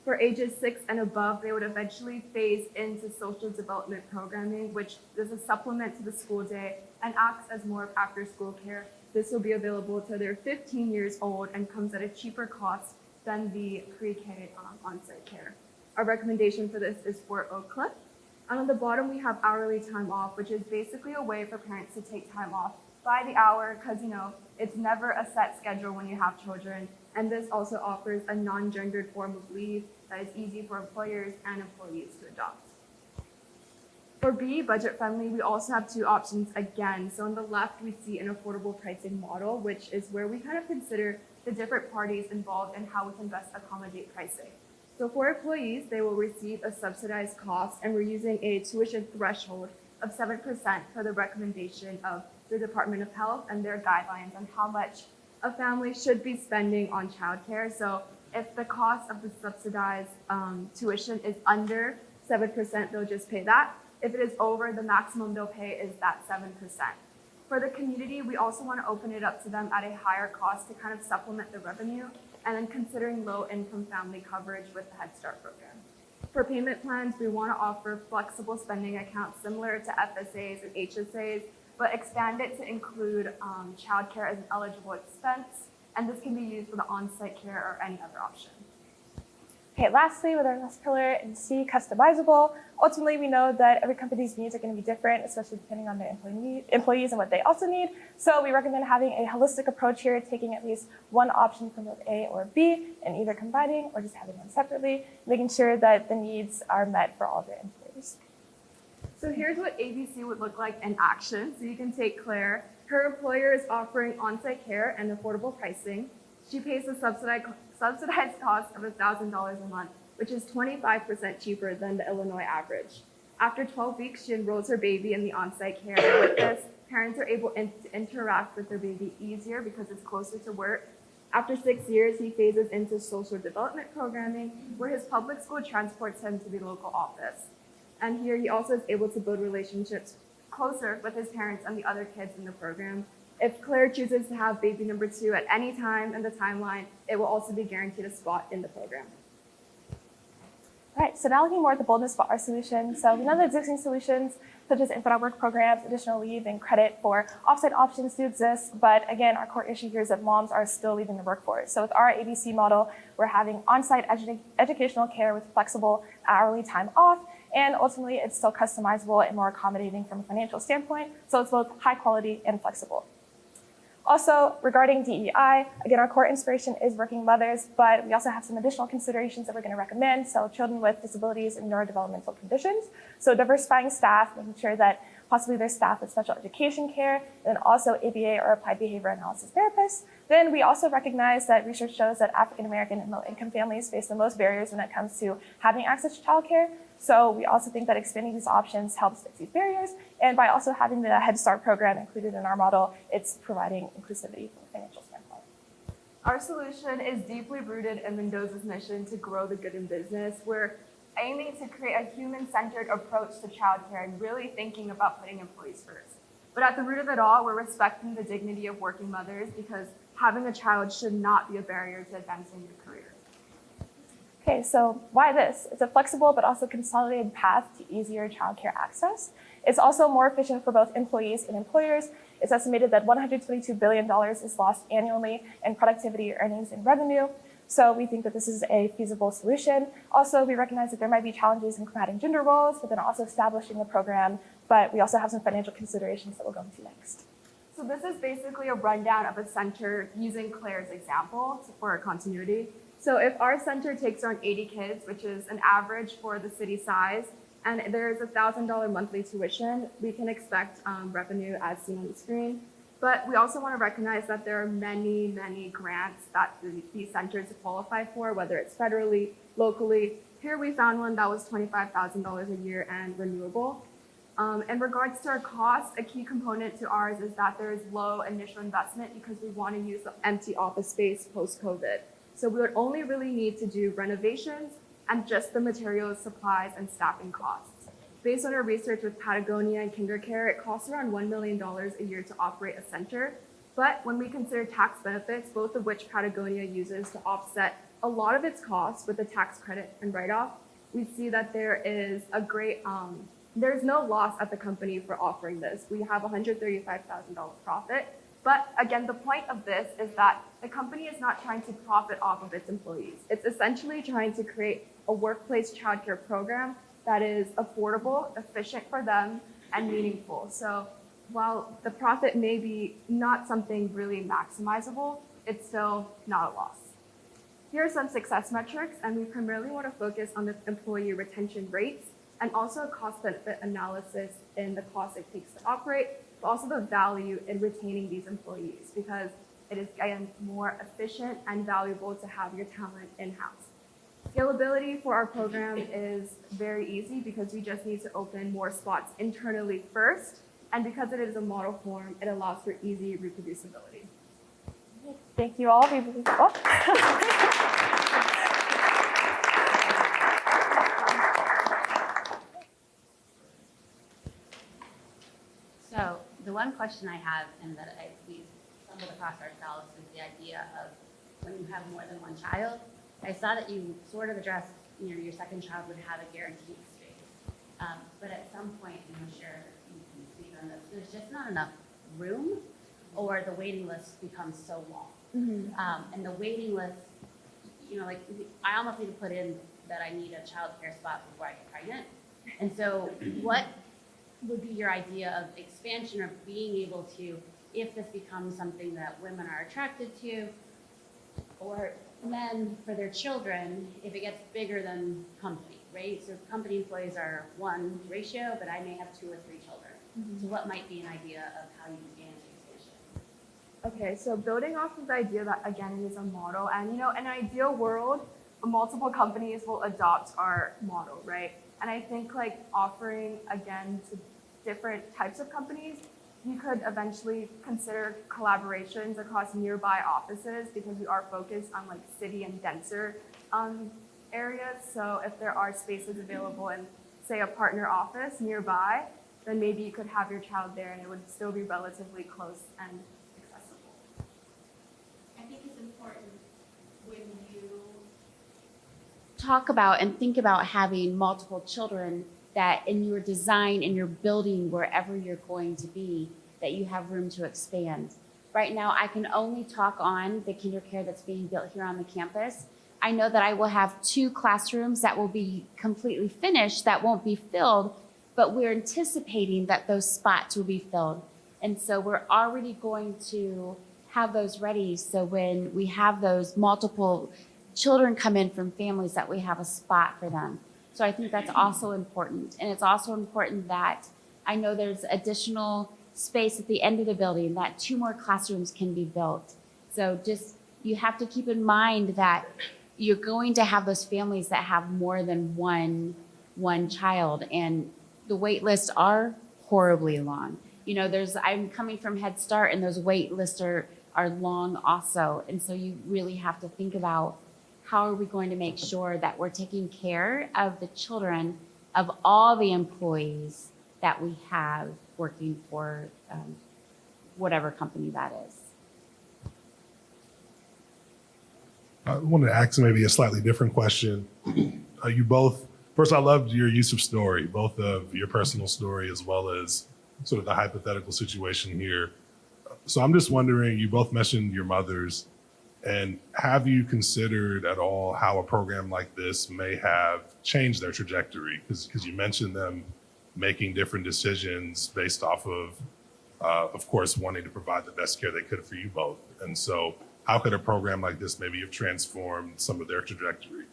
For ages 6 and above, they would eventually phase into social development programming, which is a supplement to the school day and acts as more of after-school care. This will be available till they're 15 years old and comes at a cheaper cost than the pre-K on-site care. Our recommendation for this is Fort Oak Cliff. And on the bottom, we have hourly time off, which is basically a way for parents to take time off by the hour, because it's never a set schedule when you have children. And this also offers a non-gendered form of leave that is easy for employers and employees to adopt. For B, budget friendly, we also have two options again. So on the left, we see an affordable pricing model, which is where we kind of consider the different parties involved and how we can best accommodate pricing. So for employees, they will receive a subsidized cost, and we're using a tuition threshold of 7% for the recommendation of the Department of Health and their guidelines on how much a family should be spending on childcare. So if the cost of the subsidized tuition is under 7%, they'll just pay that. If it is over, the maximum they'll pay is that 7%. For the community, we also want to open it up to them at a higher cost to kind of supplement the revenue, and then considering low-income family coverage with the Head Start program. For payment plans, we want to offer flexible spending accounts similar to FSAs and HSAs, but expand it to include childcare as an eligible expense, and this can be used for the on-site care or any other option. Okay, lastly, with our last pillar in C, customizable. Ultimately, we know that every company's needs are going to be different, especially depending on their employees and what they also need. So we recommend having a holistic approach here, taking at least one option from both A or B, and either combining or just having them separately, making sure that the needs are met for all their employees. So here's what ABC would look like in action. So you can take Claire. Her employer is offering on-site care and affordable pricing. She pays a subsidized cost of $1,000 a month, which is 25% cheaper than the Illinois average. After 12 weeks, she enrolls her baby in the on-site care. And with this, parents are able to interact with their baby easier because it's closer to work. After 6 years, he phases into social development programming, where his public school transports him to the local office. And here he also is able to build relationships closer with his parents and the other kids in the program. If Claire chooses to have baby number 2 at any time in the timeline, it will also be guaranteed a spot in the program. All right, so now looking more at the boldness for our solution. So we know the existing solutions, such as infant work programs, additional leave, and credit for offsite options do exist. But again, our core issue here is that moms are still leaving the workforce. So with our ABC model, we're having on-site educational care with flexible hourly time off. And ultimately, it's still customizable and more accommodating from a financial standpoint. So it's both high quality and flexible. Also, regarding DEI, again, our core inspiration is working mothers, but we also have some additional considerations that we're going to recommend. So children with disabilities and neurodevelopmental conditions. So diversifying staff, making sure that possibly there's staff with special education care, and then also ABA or applied behavior analysis therapists. Then we also recognize that research shows that African American and low-income families face the most barriers when it comes to having access to childcare. So we also think that expanding these options helps fix these barriers. And by also having the Head Start program included in our model, it's providing inclusivity from a financial standpoint. Our solution is deeply rooted in Mendoza's mission to grow the good in business. We're aiming to create a human-centered approach to childcare and really thinking about putting employees first. But at the root of it all, we're respecting the dignity of working mothers because having a child should not be a barrier to advancing your career. Okay, so why this? It's a flexible but also consolidated path to easier childcare access. It's also more efficient for both employees and employers. It's estimated that $122 billion is lost annually in productivity, earnings, and revenue. So we think that this is a feasible solution. Also, we recognize that there might be challenges in combating gender roles, but then also establishing the program. But we also have some financial considerations that we'll go into next. So this is basically a rundown of a center using Claire's example for our continuity. So if our center takes around 80 kids, which is an average for the city size, and there's $1,000 monthly tuition, we can expect revenue as seen on the screen. But we also want to recognize that there are many, many grants that these centers qualify for, whether it's federally, locally. Here we found one that was $25,000 a year and renewable. In regards to our costs, a key component to ours is that there is low initial investment because we want to use the empty office space post-COVID. So we would only really need to do renovations and just the materials, supplies, and staffing costs. Based on our research with Patagonia and KinderCare, it costs around $1 million a year to operate a center. But when we consider tax benefits, both of which Patagonia uses to offset a lot of its costs with the tax credit and write-off, we see that there is a great, there's no loss at the company for offering this. We have $135,000 profit. But again, the point of this is that the company is not trying to profit off of its employees. It's essentially trying to create a workplace childcare program that is affordable, efficient for them, and meaningful. So while the profit may be not something really maximizable, it's still not a loss. Here are some success metrics, and we primarily want to focus on the employee retention rates and also a cost-benefit analysis in the cost it takes to operate, but also the value in retaining these employees because it is, again, more efficient and valuable to have your talent in-house. Scalability for our program is very easy because we just need to open more spots internally first, and because it is a model form, it allows for easy reproducibility. Thank you all. So the one question I have and that we stumbled across ourselves is the idea of when you have more than one child. I saw that you sort of addressed, your second child would have a guaranteed space. But at some point, and I'm sure you can speak on this, there's just not enough room or the waiting list becomes so long. And the waiting list, like I almost need to put in that I need a childcare spot before I get pregnant. And so what would be your idea of expansion or being able to, if this becomes something that women are attracted to, or men for their children, if it gets bigger than company, right? So company employees are 1 ratio, but I may have 2 or 3 children. So what might be an idea of how you manage expansion? Okay, so building off of the idea that, again, it is a model, and in an ideal world, multiple companies will adopt our model, right? And I think offering, again, to different types of companies, you could eventually consider collaborations across nearby offices because we are focused on city and denser areas. So if there are spaces available in, say, a partner office nearby, then maybe you could have your child there and it would still be relatively close and talk about and think about having multiple children, that in your design, in your building, wherever you're going to be, that you have room to expand. Right now, I can only talk on the KinderCare that's being built here on the campus. I know that I will have 2 classrooms that will be completely finished, that won't be filled, but we're anticipating that those spots will be filled. And so we're already going to have those ready, so when we have those multiple children come in from families, that we have a spot for them. So I think that's also important. And it's also important that I know there's additional space at the end of the building, that 2 more classrooms can be built. So just, you have to keep in mind that you're going to have those families that have more than one child, and the wait lists are horribly long. You know, I'm coming from Head Start, and those wait lists are long also. And so you really have to think about, how are we going to make sure that we're taking care of the children of all the employees that we have working for whatever company that is. I wanted to ask maybe a slightly different question. You both, first, I loved your use of story, both of your personal story as well as sort of the hypothetical situation here. So I'm just wondering, you both mentioned your mothers, and have you considered at all how a program like this may have changed their trajectory? Because you mentioned them making different decisions based off of course, wanting to provide the best care they could for you both. And so how could a program like this maybe have transformed some of their trajectory?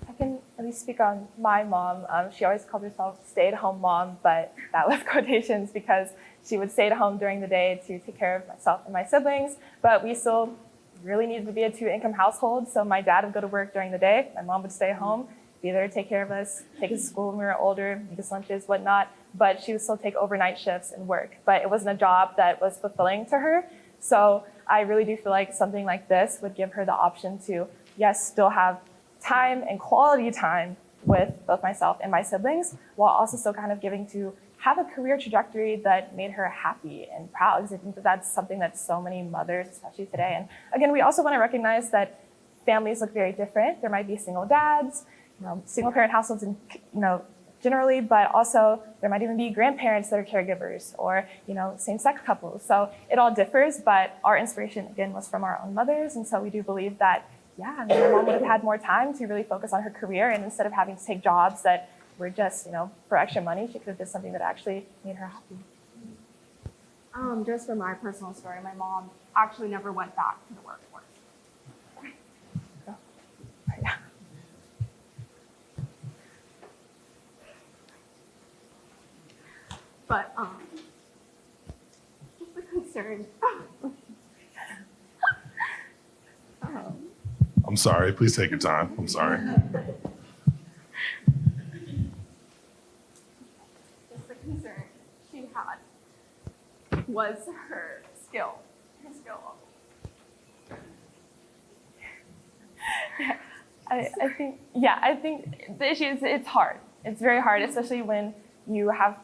I can at least speak on my mom. She always called herself stay-at-home mom, but that was quotations because she would stay at home during the day to take care of myself and my siblings, but we still really needed to be a 2-income household. So my dad would go to work during the day, my mom would stay home, be there to take care of us, take us to school when we were older, make us lunches, whatnot, but she would still take overnight shifts and work. But it wasn't a job that was fulfilling to her. So I really do feel like something like this would give her the option to, yes, still have time and quality time with both myself and my siblings, while also still kind of giving to have a career trajectory that made her happy and proud. Because I think that that's something that so many mothers, especially today. And again, we also want to recognize that families look very different. There might be single dads, single parent households, and generally, but also there might even be grandparents that are caregivers, or same-sex couples. So it all differs, but our inspiration again was from our own mothers, and so we do believe that my mom would have had more time to really focus on her career, and instead of having to take jobs that were just for extra money, she could have done something that actually made her happy. Just for my personal story, my mom actually never went back to the workforce. Yeah. But just a concern. I'm sorry, please take your time. I'm sorry. Just the concern she had was her skill level. I think the issue is it's hard. It's very hard, especially when you have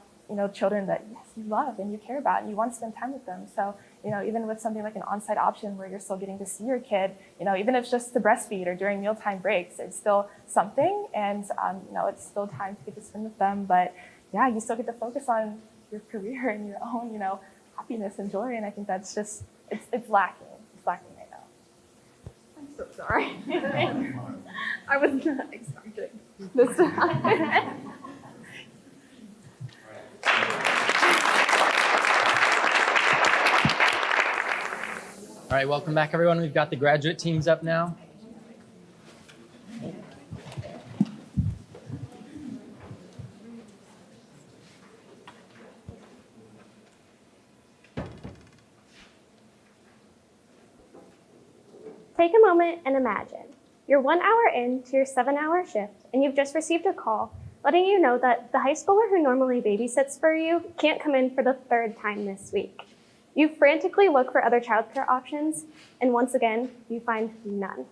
children that you love and you care about and you want to spend time with them. So even with something like an on-site option where you're still getting to see your kid, even if it's just to breastfeed or during mealtime breaks, it's still something, and it's still time to get to spend with them. But yeah, you still get to focus on your career and your own happiness and joy, and I think that's just it's lacking. It's lacking right now. I'm so sorry. I was not expecting this to happen. All right, welcome back, everyone. We've got the graduate teams up now. Take a moment and imagine. You're 1 hour into your 7-hour shift, and you've just received a call letting you know that the high schooler who normally babysits for you can't come in for the 3rd time this week. You frantically look for other childcare options, and once again, you find none.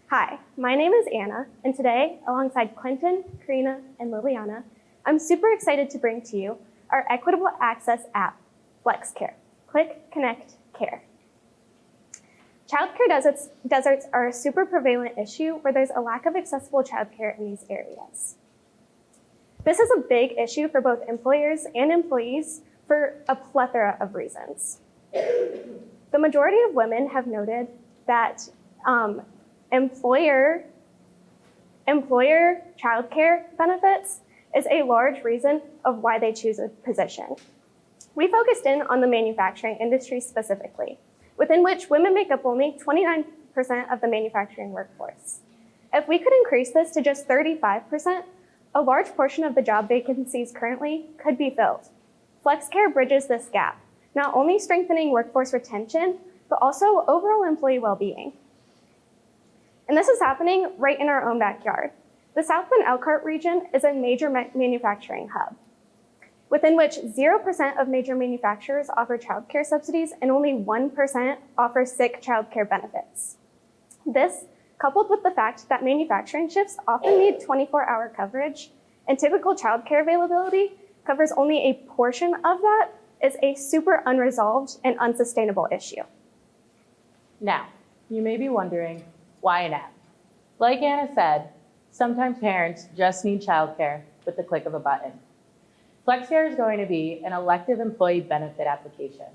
Hi, my name is Anna, and today, alongside Clinton, Karina, and Liliana, I'm super excited to bring to you our equitable access app, FlexCare. Click, Connect, Care. Childcare deserts are a super prevalent issue where there's a lack of accessible childcare in these areas. This is a big issue for both employers and employees for a plethora of reasons. The majority of women have noted that employer childcare benefits is a large reason of why they choose a position. We focused in on the manufacturing industry specifically, within which women make up only 29% of the manufacturing workforce. If we could increase this to just 35%, a large portion of the job vacancies currently could be filled. FlexCare bridges this gap, not only strengthening workforce retention, but also overall employee well-being. And this is happening right in our own backyard. The South Bend Elkhart region is a major manufacturing hub, within which 0% of major manufacturers offer childcare subsidies and only 1% offer sick childcare benefits. This, coupled with the fact that manufacturing shifts often need 24-hour coverage and typical childcare availability covers only a portion of that, is a super unresolved and unsustainable issue. Now, you may be wondering, why an app? Like Anna said, sometimes parents just need childcare with the click of a button. FlexCare is going to be an elective employee benefit application.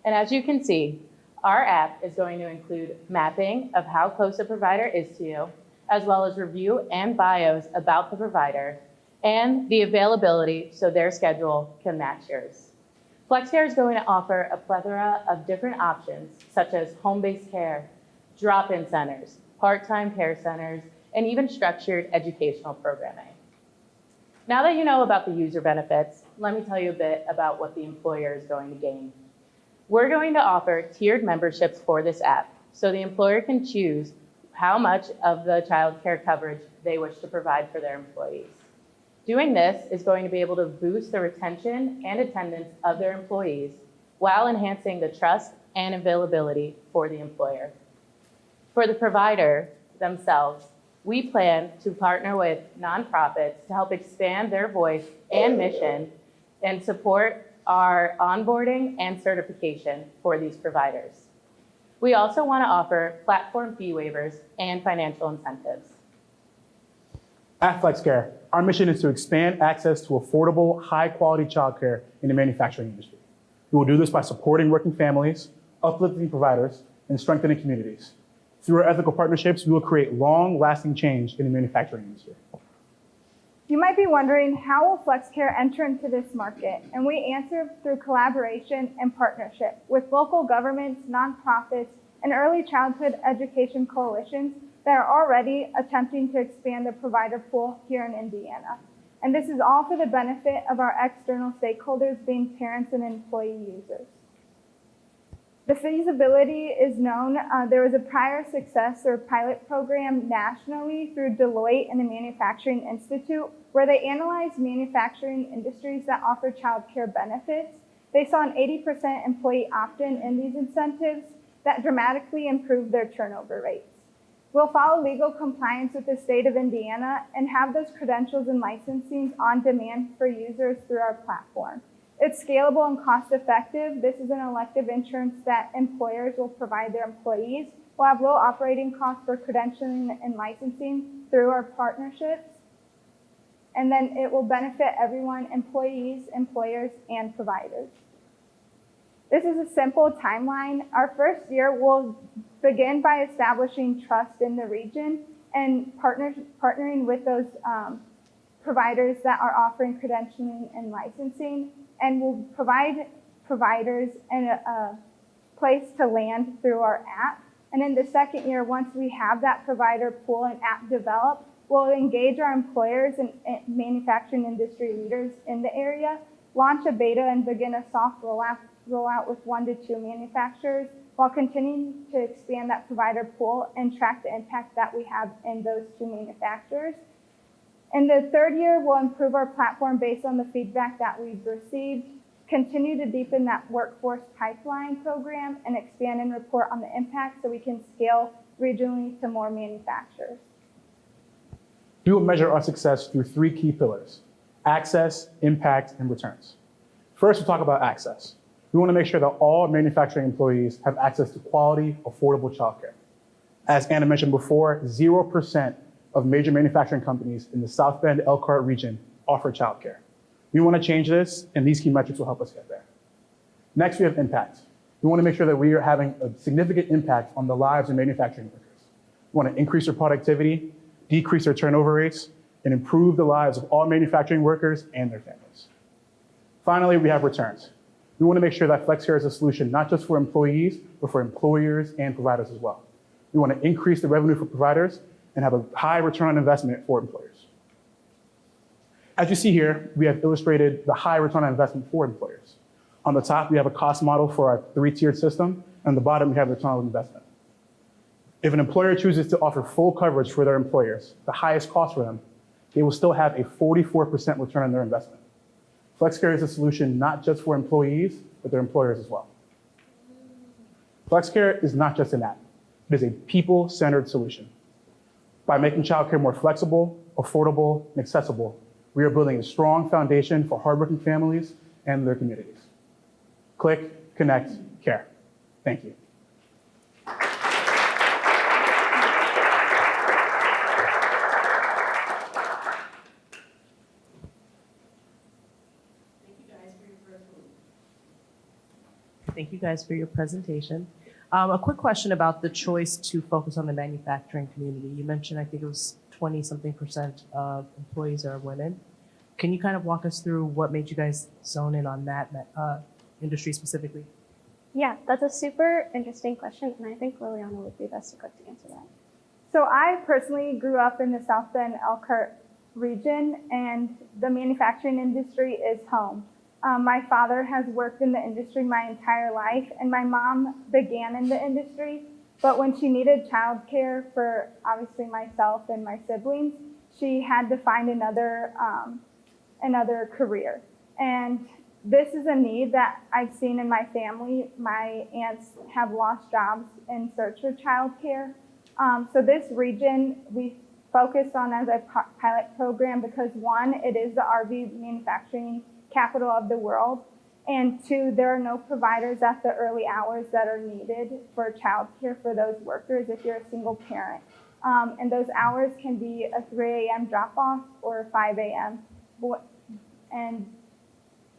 And as you can see, our app is going to include mapping of how close a provider is to you, as well as review and bios about the provider, and the availability so their schedule can match yours. FlexCare is going to offer a plethora of different options, such as home-based care, drop-in centers, part-time care centers, and even structured educational programming. Now that you know about the user benefits, let me tell you a bit about what the employer is going to gain. We're going to offer tiered memberships for this app, so the employer can choose how much of the child care coverage they wish to provide for their employees. Doing this is going to be able to boost the retention and attendance of their employees while enhancing the trust and availability for the employer. For the provider themselves, we plan to partner with nonprofits to help expand their voice and mission and support our onboarding and certification for these providers. We also want to offer platform fee waivers and financial incentives. At FlexCare, our mission is to expand access to affordable, high-quality childcare in the manufacturing industry. We will do this by supporting working families, uplifting providers, and strengthening communities. Through our ethical partnerships, we will create long-lasting change in the manufacturing industry. You might be wondering, how will FlexCare enter into this market? And we answer through collaboration and partnership with local governments, nonprofits, and early childhood education coalitions that are already attempting to expand the provider pool here in Indiana. And this is all for the benefit of our external stakeholders, being parents and employee users. The feasibility is known. There was a prior success or pilot program nationally through Deloitte and the Manufacturing Institute, where they analyzed manufacturing industries that offer child care benefits. They saw an 80% employee opt-in in these incentives that dramatically improved their turnover rates. We'll follow legal compliance with the state of Indiana and have those credentials and licensing on demand for users through our platform. It's scalable and cost-effective. This is an elective insurance that employers will provide their employees. We'll have low operating costs for credentialing and licensing through our partnerships. And then it will benefit everyone, employees, employers, and providers. This is a simple timeline. Our first year will begin by establishing trust in the region and partnering with those providers that are offering credentialing and licensing, and we'll provide providers a place to land through our app. And in the second year, once we have that provider pool and app developed, we'll engage our employers and manufacturing industry leaders in the area, launch a beta, and begin a soft rollout with 1 to 2 manufacturers, while continuing to expand that provider pool and track the impact that we have in those 2 manufacturers. In the third year, we'll improve our platform based on the feedback that we've received, continue to deepen that workforce pipeline program, and expand and report on the impact so we can scale regionally to more manufacturers. We will measure our success through 3 key pillars: access, impact, and returns. First, we'll talk about access. We want to make sure that all manufacturing employees have access to quality, affordable childcare. As Anna mentioned before, 0% of major manufacturing companies in the South Bend Elkhart region offer childcare. We want to change this, and these key metrics will help us get there. Next, we have impact. We want to make sure that we are having a significant impact on the lives of manufacturing workers. We want to increase their productivity, decrease their turnover rates, and improve the lives of all manufacturing workers and their families. Finally, we have returns. We want to make sure that FlexCare is a solution not just for employees, but for employers and providers as well. We want to increase the revenue for providers and have a high return on investment for employers. As you see here, we have illustrated the high return on investment for employers. On the top, we have a cost model for our 3-tiered system, and on the bottom, we have the return on investment. If an employer chooses to offer full coverage for their employers, the highest cost for them, they will still have a 44% return on their investment. FlexCare is a solution not just for employees, but their employers as well. FlexCare is not just an app. It is a people-centered solution. By making childcare more flexible, affordable, and accessible, we are building a strong foundation for hardworking families and their communities. Click, connect, care. Thank you. Thank you guys for your presentation. A quick question about the choice to focus on the manufacturing community. You mentioned, I think it was 20-something% of employees are women. Can you kind of walk us through what made you guys zone in on that industry specifically? Yeah, that's a super interesting question, and I think Liliana would be best equipped to answer that. So I personally grew up in the South Bend Elkhart region, and the manufacturing industry is home. My father has worked in the industry my entire life, and my mom began in the industry, but when she needed childcare for obviously myself and my siblings, she had to find another career. And this is a need that I've seen in my family. My aunts have lost jobs in search for childcare. So this region we focus on as a pilot program because 1, it is the RV manufacturing capital of the world, and 2, there are no providers at the early hours that are needed for childcare for those workers if you're a single parent. And those hours can be a 3 a.m. drop-off or a 5 a.m. And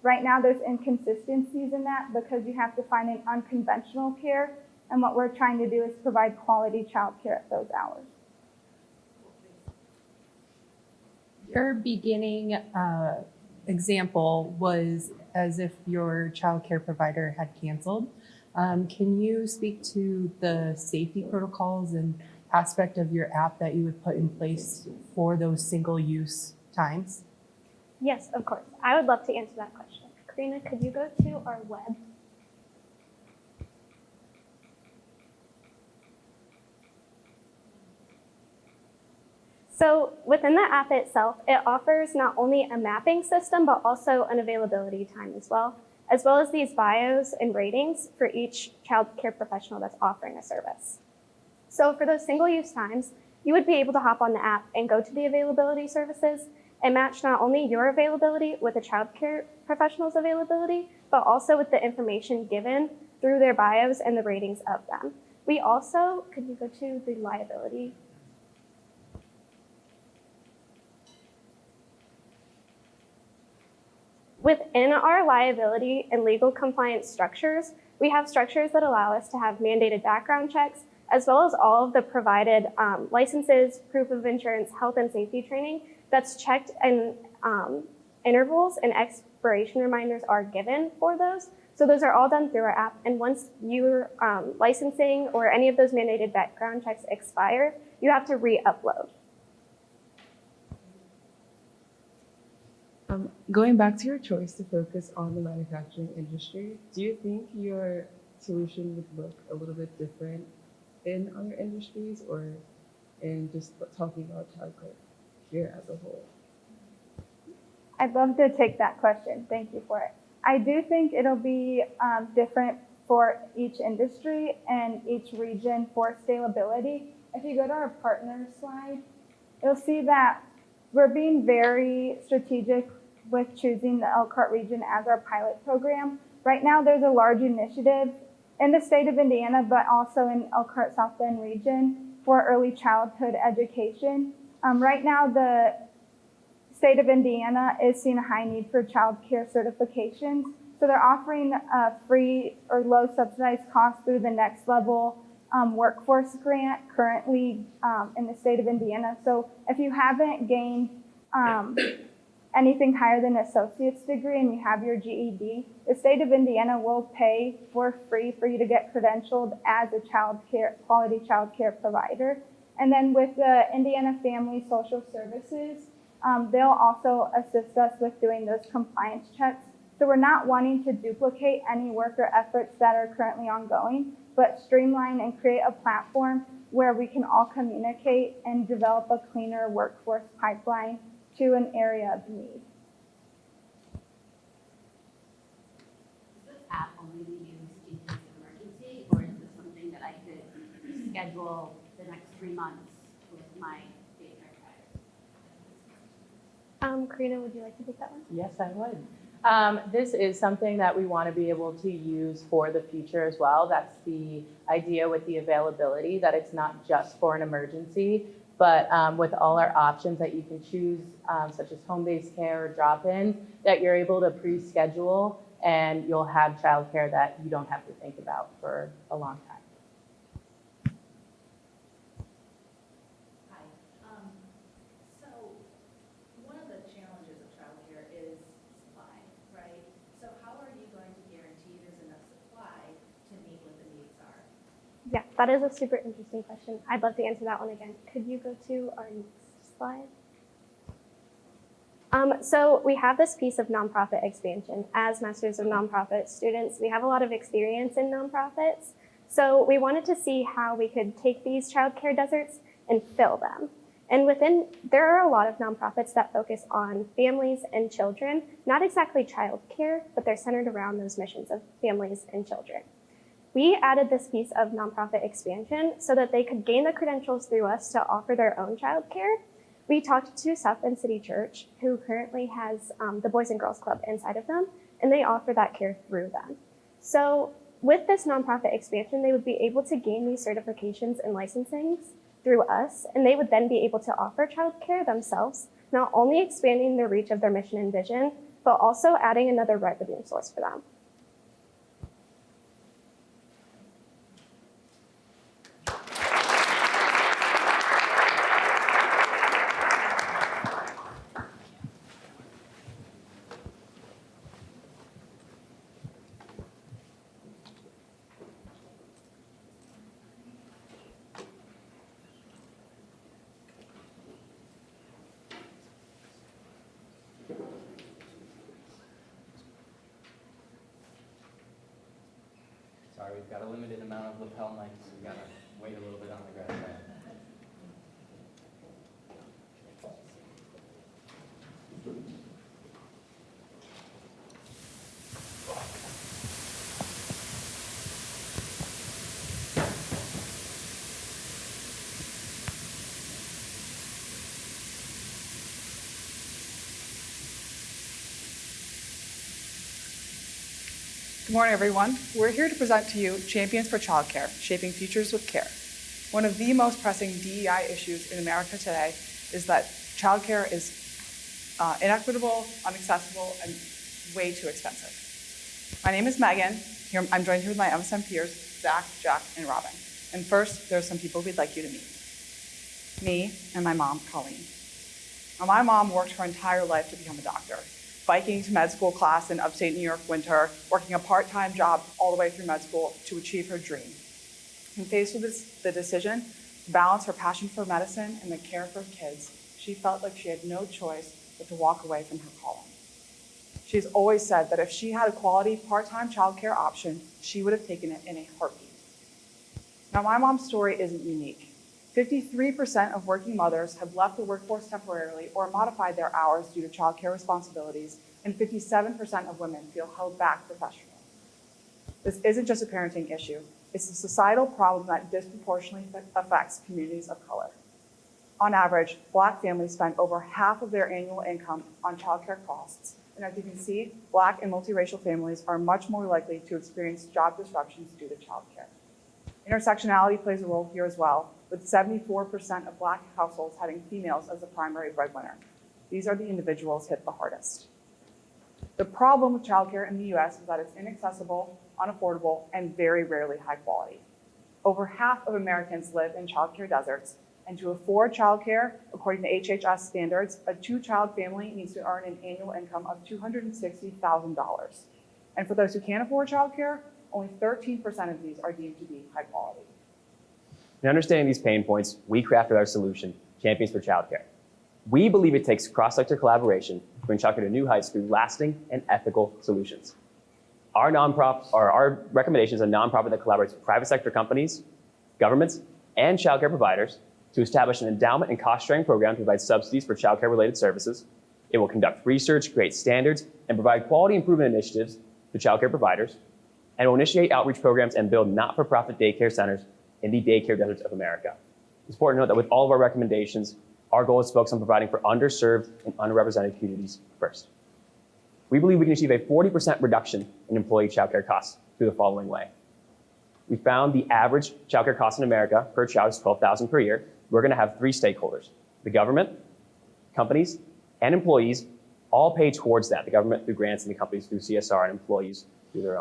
right now there's inconsistencies in that because you have to find an unconventional care, and what we're trying to do is provide quality childcare at those hours. Your beginning example was as if your childcare provider had canceled. Can you speak to the safety protocols and aspect of your app that you would put in place for those single-use times? Yes, of course. I would love to answer that question. Karina, could you go to our web? So within the app itself, it offers not only a mapping system, but also an availability time as well as these bios and ratings for each child care professional that's offering a service. So for those single-use times, you would be able to hop on the app and go to the availability services and match not only your availability with the child care professional's availability, but also with the information given through their bios and the ratings of them. We also, could you go to the liability? Within our liability and legal compliance structures, we have structures that allow us to have mandated background checks, as well as all of the provided licenses, proof of insurance, health and safety training that's checked in intervals, and expiration reminders are given for those. So those are all done through our app. And once your licensing or any of those mandated background checks expire, you have to re-upload. Going back to your choice to focus on the manufacturing industry, do you think your solution would look a little bit different in other industries or in just talking about childcare here as a whole? I'd love to take that question. Thank you for it. I do think it'll be different for each industry and each region for scalability. If you go to our partner slide, you'll see that we're being very strategic with choosing the Elkhart region as our pilot program Right now, there's a large initiative in the state of Indiana, but also in Elkhart South Bend region for early childhood education. Right now, the state of Indiana is seeing a high need for child care certifications. So they're offering a free or low subsidized cost through the Next Level workforce grant currently in the state of Indiana. So if you haven't gained anything higher than an associate's degree and you have your GED, the state of Indiana will pay for free for you to get credentialed as a quality child care provider. And then with the Indiana Family Social Services, they'll also assist us with doing those compliance checks. So we're not wanting to duplicate any work or efforts that are currently ongoing, but streamline and create a platform where we can all communicate and develop a cleaner workforce pipeline to an area of need. Does this app only be used in case of emergency, or is this something that I could schedule the next 3 months with my daycare provider? Karina, would you like to take that one? Yes, I would. This is something that we want to be able to use for the future as well. That's the idea with the availability, that it's not just for an emergency, but with all our options that you can choose, such as home-based care or drop-in, that you're able to pre-schedule and you'll have childcare that you don't have to think about for a long time. So one of the challenges of childcare is supply, right? So how are you going to guarantee there's enough supply to meet what the needs are? Yeah, that is a super interesting question. I'd love to answer that one again. Could you go to our next slide? So we have this piece of nonprofit expansion. As Masters of Nonprofit students, we have a lot of experience in nonprofits. So we wanted to see how we could take these childcare deserts and fill them. And there are a lot of nonprofits that focus on families and children, not exactly childcare, but they're centered around those missions of families and children. We added this piece of nonprofit expansion so that they could gain the credentials through us to offer their own childcare. We talked to South Bend City Church, who currently has the Boys and Girls Club inside of them, and they offer that care through them. So with this nonprofit expansion, they would be able to gain these certifications and licensings through us, and they would then be able to offer childcare themselves, not only expanding the reach of their mission and vision, but also adding another revenue source for them. Sorry, we've got a limited amount of lapel mics, so we've got to wait a little bit on the grass side. Good morning, everyone. We're here to present to you Champions for Childcare, Shaping Futures with Care. One of the most pressing DEI issues in America today is that childcare is inequitable, inaccessible, and way too expensive. My name is Megan. I'm joined here with my MSM peers, Zach, Jack, and Robin. And first, there are some people we'd like you to meet. Me and my mom, Colleen. Now, my mom worked her entire life to become a doctor, biking to med school class in upstate New York winter, working a part-time job all the way through med school to achieve her dream. And faced with the decision to balance her passion for medicine and the care for kids, she felt like she had no choice but to walk away from her calling. She's always said that if she had a quality part-time childcare option, she would have taken it in a heartbeat. Now, my mom's story isn't unique. 53% of working mothers have left the workforce temporarily or modified their hours due to childcare responsibilities, and 57% of women feel held back professionally. This isn't just a parenting issue. It's a societal problem that disproportionately affects communities of color. On average, Black families spend over half of their annual income on childcare costs, And as you can see, Black and multiracial families are much more likely to experience job disruptions due to childcare. Intersectionality plays a role here as well, with 74% of Black households having females as the primary breadwinner. These are the individuals hit the hardest. The problem with childcare in the US is that it's inaccessible, unaffordable, and very rarely high quality. Over half of Americans live in childcare deserts, and to afford childcare, according to HHS standards, a 2-child family needs to earn an annual income of $260,000. And for those who can't afford childcare, only 13% of these are deemed to be high quality. In understanding these pain points, we crafted our solution, Champions for Childcare. We believe it takes cross-sector collaboration to bring childcare to new heights through lasting and ethical solutions. Our recommendation is a nonprofit that collaborates with private sector companies, governments, and childcare providers to establish an endowment and cost-sharing program to provide subsidies for childcare-related services. It will conduct research, create standards, and provide quality improvement initiatives to childcare providers, and will initiate outreach programs and build not-for-profit daycare centers in the daycare deserts of America. It's important to note that with all of our recommendations, our goal is to focus on providing for underserved and underrepresented communities first. We believe we can achieve a 40% reduction in employee childcare costs through the following way. We found the average childcare cost in America per child is $12,000 per year. We're going to have 3 stakeholders: the government, companies, and employees all pay towards that. The government through grants and the companies through CSR, and employees through their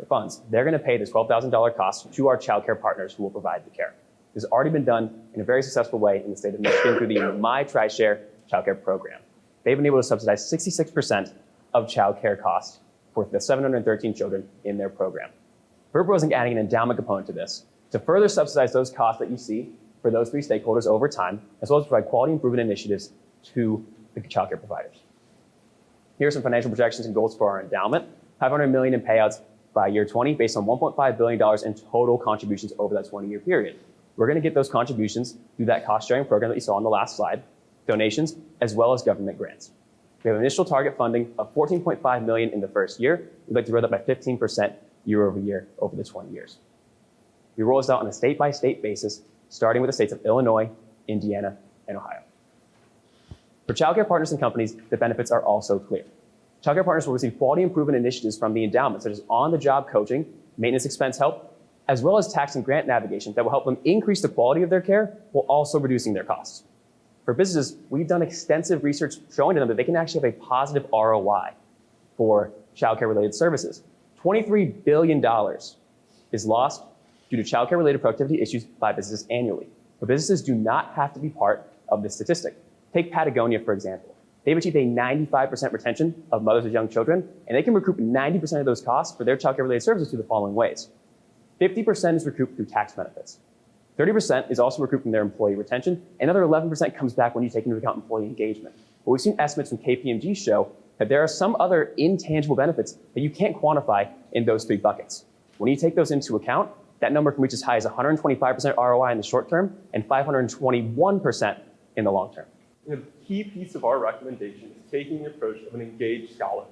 funds. They're going to pay this $12,000 cost to our childcare partners who will provide the care. This has already been done in a very successful way in the state of Michigan through the My TriShare childcare program. They've been able to subsidize 66% of childcare costs for the 713 children in their program. We're proposing adding an endowment component to this to further subsidize those costs that you see for those 3 stakeholders over time, as well as provide quality improvement initiatives to the childcare providers. Here are some financial projections and goals for our endowment. $500 million in payouts by year 20 based on $1.5 billion in total contributions over that 20-year period. We're going to get those contributions through that cost-sharing program that you saw on the last slide, donations, as well as government grants. We have initial target funding of $14.5 million in the first year. We'd like to grow that by 15% year over year over the 20 years. We roll this out on a state-by-state basis, starting with the states of Illinois, Indiana, and Ohio. For childcare partners and companies, the benefits are also clear. Childcare partners will receive quality improvement initiatives from the endowment, such as on-the-job coaching, maintenance expense help, as well as tax and grant navigation that will help them increase the quality of their care while also reducing their costs. For businesses, we've done extensive research showing to them that they can actually have a positive ROI for childcare-related services. $23 billion is lost due to childcare-related productivity issues by businesses annually. But businesses do not have to be part of this statistic. Take Patagonia, for example. They've achieved a 95% retention of mothers with young children, and they can recoup 90% of those costs for their childcare-related services through the following ways. 50% is recouped through tax benefits. 30% is also recouped from their employee retention. Another 11% comes back when you take into account employee engagement. But we've seen estimates from KPMG show that there are some other intangible benefits that you can't quantify in those 3 buckets. When you take those into account, that number can reach as high as 125% ROI in the short term and 521% in the long term. A key piece of our recommendation is taking the approach of an engaged scholar.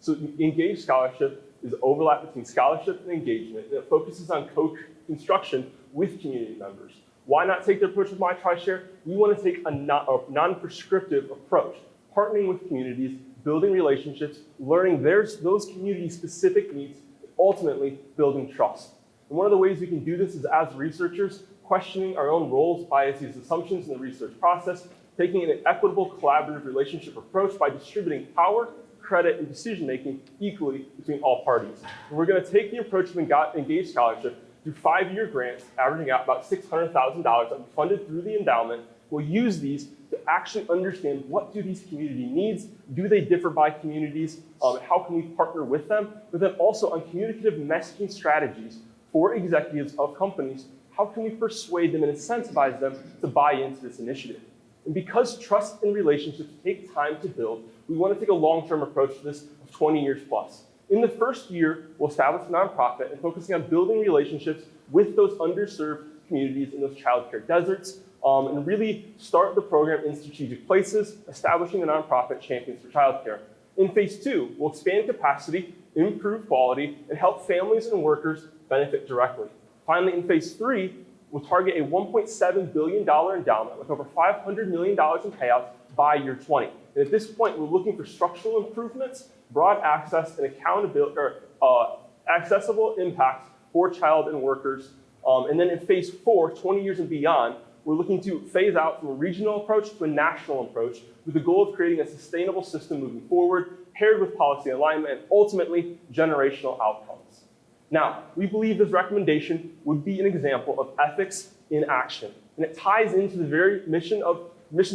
So engaged scholarship is overlap between scholarship and engagement, and it focuses on co-construction with community members. Why not take the approach of My TriShare? We want to take a non-prescriptive approach, partnering with communities, building relationships, learning those community-specific needs, ultimately building trust. And one of the ways we can do this is, as researchers, questioning our own roles, biases, assumptions in the research process, taking an equitable, collaborative relationship approach by distributing power, credit, and decision-making equally between all parties. And we're going to take the approach of engaged scholarship through 5-year grants, averaging out about $600,000 that we funded through the endowment. We'll use these to actually understand what do these community needs, do they differ by communities, how can we partner with them, but then also on communicative messaging strategies for executives of companies, how can we persuade them and incentivize them to buy into this initiative? And because trust and relationships take time to build, we want to take a long-term approach to this of 20 years plus. In the first year, we'll establish a nonprofit and focusing on building relationships with those underserved communities in those childcare deserts, and really start the program in strategic places, establishing the nonprofit Champions for Childcare. In phase 2, we'll expand capacity, improve quality, and help families and workers benefit directly. Finally, in phase 3, we'll target a $1.7 billion endowment with over $500 million in payouts by year 20. And at this point, we're looking for structural improvements, broad access, and accountability, or accessible impact for child and workers. And then in phase 4, 20 years and beyond, we're looking to phase out from a regional approach to a national approach with the goal of creating a sustainable system moving forward, paired with policy alignment, and ultimately generational outcomes. Now, we believe this recommendation would be an example of ethics in action, and it ties into the very mission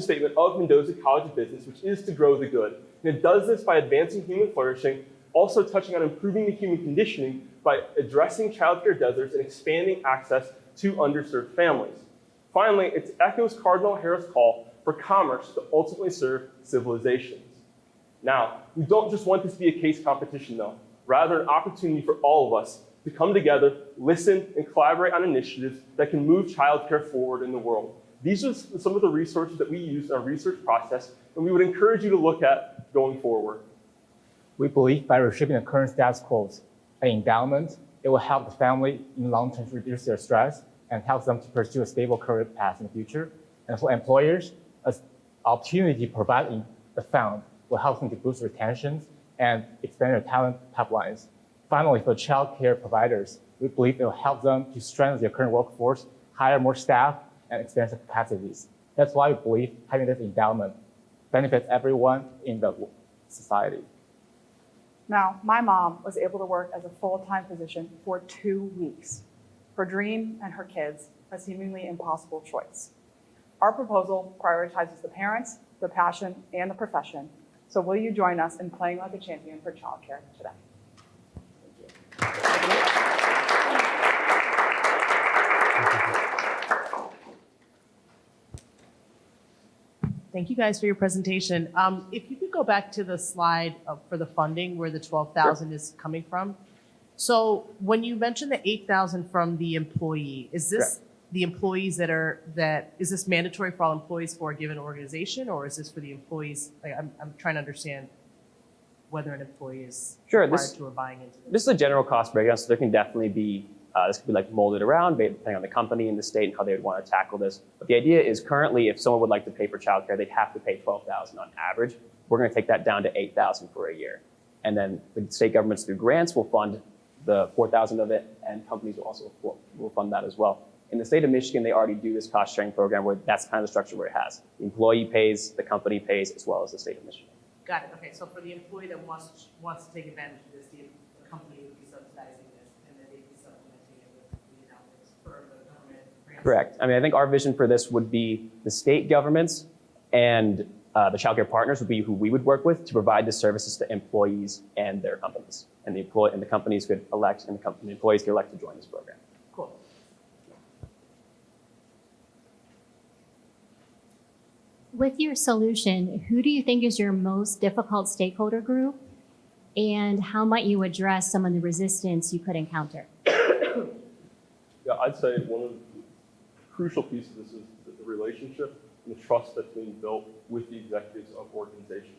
statement of Mendoza College of Business, which is to grow the good. And it does this by advancing human flourishing, also touching on improving the human conditioning by addressing childcare deserts and expanding access to underserved families. Finally, it echoes Cardinal O'Hara's call for commerce to ultimately serve civilizations. Now, we don't just want this to be a case competition, though. Rather, an opportunity for all of us to come together, listen, and collaborate on initiatives that can move childcare forward in the world. These are some of the resources that we use in our research process, and we would encourage you to look at going forward. We believe by reshaping the current status quo, an endowment, it will help the family in long term to reduce their stress and help them to pursue a stable career path in the future. And for employers, an opportunity provided in the fund will help them to boost retention and expand their talent pipelines. Finally, for child care providers, we believe it will help them to strengthen their current workforce, hire more staff, and expand their capacities. That's why we believe having this endowment benefits everyone in the society. Now, my mom was able to work as a full-time physician for 2 weeks. Her dream and her kids, a seemingly impossible choice. Our proposal prioritizes the parents, the passion, and the profession. So will you join us in playing like a champion for childcare today? Thank you guys for your presentation. If you could go back to the slide for the funding where the 12,000 is coming from. So when you mentioned the 8,000 from the employee, is this the employees is this mandatory for all employees for a given organization, or is this for the employees? I'm trying to understand whether an employee is required to or buying into this. This is a general cost breakdown, so there can definitely be, this could be like molded around depending on the company and the state and how they would want to tackle this. But the idea is currently if someone would like to pay for childcare, they'd have to pay $12,000 on average. We're going to take that down to $8,000 for a year. And then the state governments through grants will fund the $4,000 of it, and companies will also will fund that as well. In the state of Michigan, they already do this cost sharing program where that's kind of the structure where it has. The employee pays, the company pays, as well as the state of Michigan. Got it. Okay, so for the employee that wants to take advantage of this, the company would be subsidizing this, and then they'd be supplementing it with the endowments for the government grants. Correct. I mean, I think our vision for this would be the state governments and the child care partners would be who we would work with to provide the services to employees and their companies. And the companies could elect, and the employees could elect to join this program. Cool. With your solution, who do you think is your most difficult stakeholder group? And how might you address some of the resistance you could encounter? Yeah, I'd say one of the crucial pieces of this is the relationship and the trust that's being built with the executives of organizations.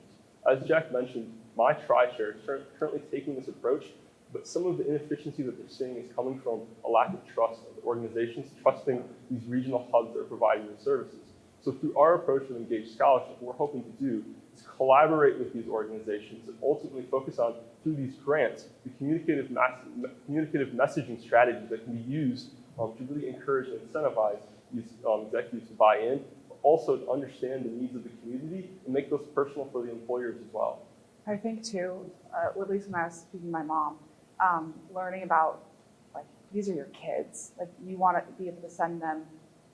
As Jack mentioned, my TriShare is currently taking this approach, but some of the inefficiency that they're seeing is coming from a lack of trust of the organizations trusting these regional hubs that are providing the services. So through our approach of Engaged Scholarship, what we're hoping to do is collaborate with these organizations and ultimately focus on, through these grants, the communicative messaging strategies that can be used to really encourage and incentivize these executives to buy in, but also to understand the needs of the community and make those personal for the employers as well. I think too, at least when I was speaking to my mom, learning about, like, these are your kids. Like, you want to be able to send them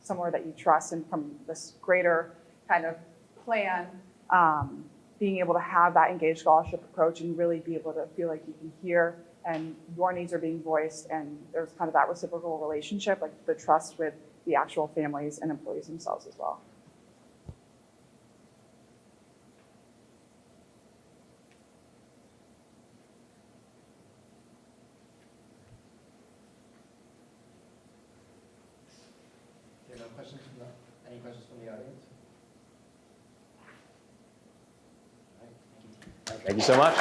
somewhere that you trust, and from this greater kind of plan, being able to have that engaged scholarship approach and really be able to feel like you can hear and your needs are being voiced, and there's kind of that reciprocal relationship, like the trust with the actual families and employees themselves as well. Any questions from the audience? Thank you so much.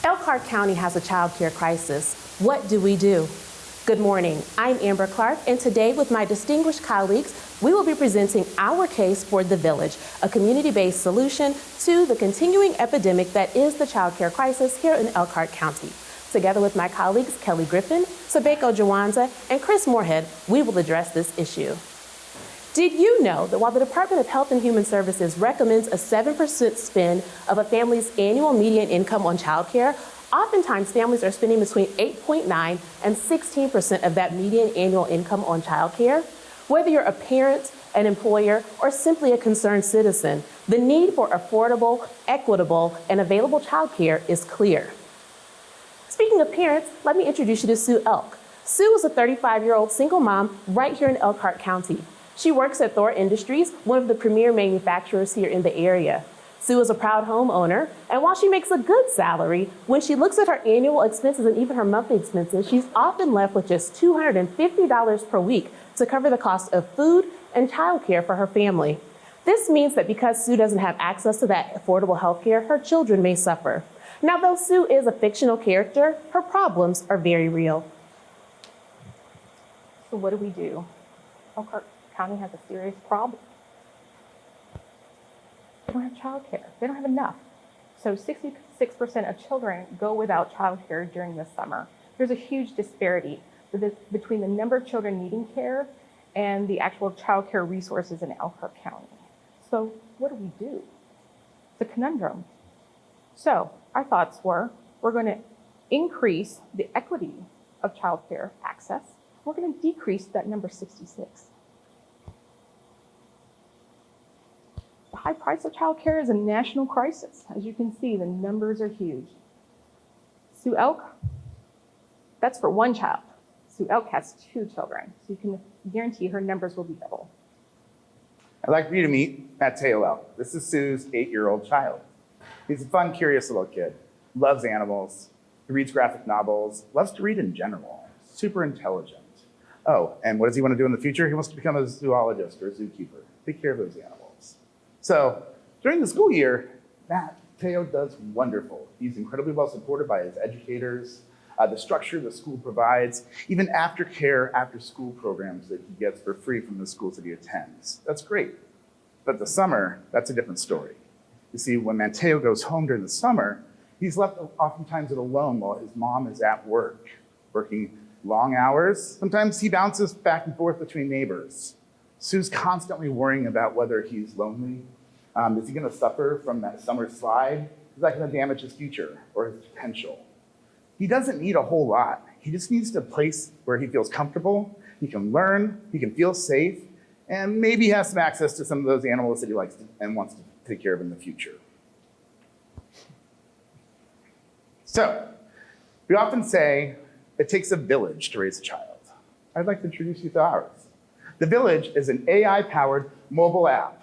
Elkhart County has a child care crisis. What do we do? Good morning, I'm Amber Clark, and today with my distinguished colleagues, we will be presenting our case for The Village, a community-based solution to the continuing epidemic that is the child care crisis here in Elkhart County. Together with my colleagues Kelly Griffin, Sabeko Jawanza, and Chris Moorhead, we will address this issue. Did you know that while the Department of Health and Human Services recommends a 7% spend of a family's annual median income on child care, oftentimes families are spending between 8.9% and 16% of that median annual income on child care? Whether you're a parent, an employer, or simply a concerned citizen, the need for affordable, equitable, and available child care is clear. Speaking of parents, let me introduce you to Sue Elk. Sue is a 35-year-old single mom right here in Elkhart County. She works at Thor Industries, one of the premier manufacturers here in the area. Sue is a proud homeowner, and while she makes a good salary, when she looks at her annual expenses and even her monthly expenses, she's often left with just $250 per week to cover the cost of food and childcare for her family. This means that because Sue doesn't have access to that affordable health care, her children may suffer. Now, though Sue is a fictional character, her problems are very real. So what do? Elkhart County has a serious problem. They don't have childcare. They don't have enough. So 66% of children go without childcare during the summer. There's a huge disparity between the number of children needing care and the actual childcare resources in Elkhart County. So what do? It's a conundrum. So our thoughts were, we're going to increase the equity of childcare access. We're going to decrease that number 66. The high price of childcare is a national crisis. As you can see, the numbers are huge. Sue Elk, that's for one child. Sue Elk has 2 children, so you can guarantee her numbers will be double. I'd like for you to meet Mateo Elk. This is Sue's 8-year-old child. He's a fun, curious little kid, loves animals, he reads graphic novels, loves to read in general, super intelligent. Oh, and what does he want to do in the future? He wants to become a zoologist or a zookeeper, take care of those animals. So during the school year, Mateo does wonderful. He's incredibly well supported by his educators, the structure the school provides, even aftercare, after-school programs that he gets for free from the schools that he attends. That's great. But the summer, that's a different story. You see, when Mateo goes home during the summer, he's left oftentimes alone while his mom is at work, working long hours. Sometimes he bounces back and forth between neighbors. Sue's constantly worrying about whether he's lonely. Is he gonna suffer from that summer slide? Is that gonna damage his future or his potential? He doesn't need a whole lot. He just needs a place where he feels comfortable, he can learn, he can feel safe, and maybe he has some access to some of those animals that he likes and wants to take care of in the future. So, we often say it takes a village to raise a child. I'd like to introduce you to ours. The Village is an AI-powered mobile app.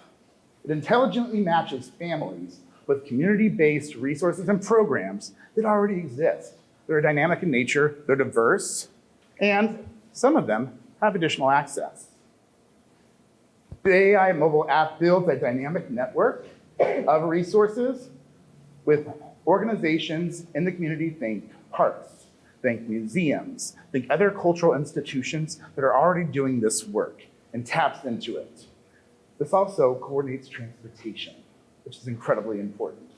It intelligently matches families with community-based resources and programs that already exist. They're dynamic in nature, they're diverse, and some of them have additional access. The AI mobile app builds a dynamic network of resources with organizations in the community. Think parks, think museums, think other cultural institutions that are already doing this work and taps into it. This also coordinates transportation, which is incredibly important.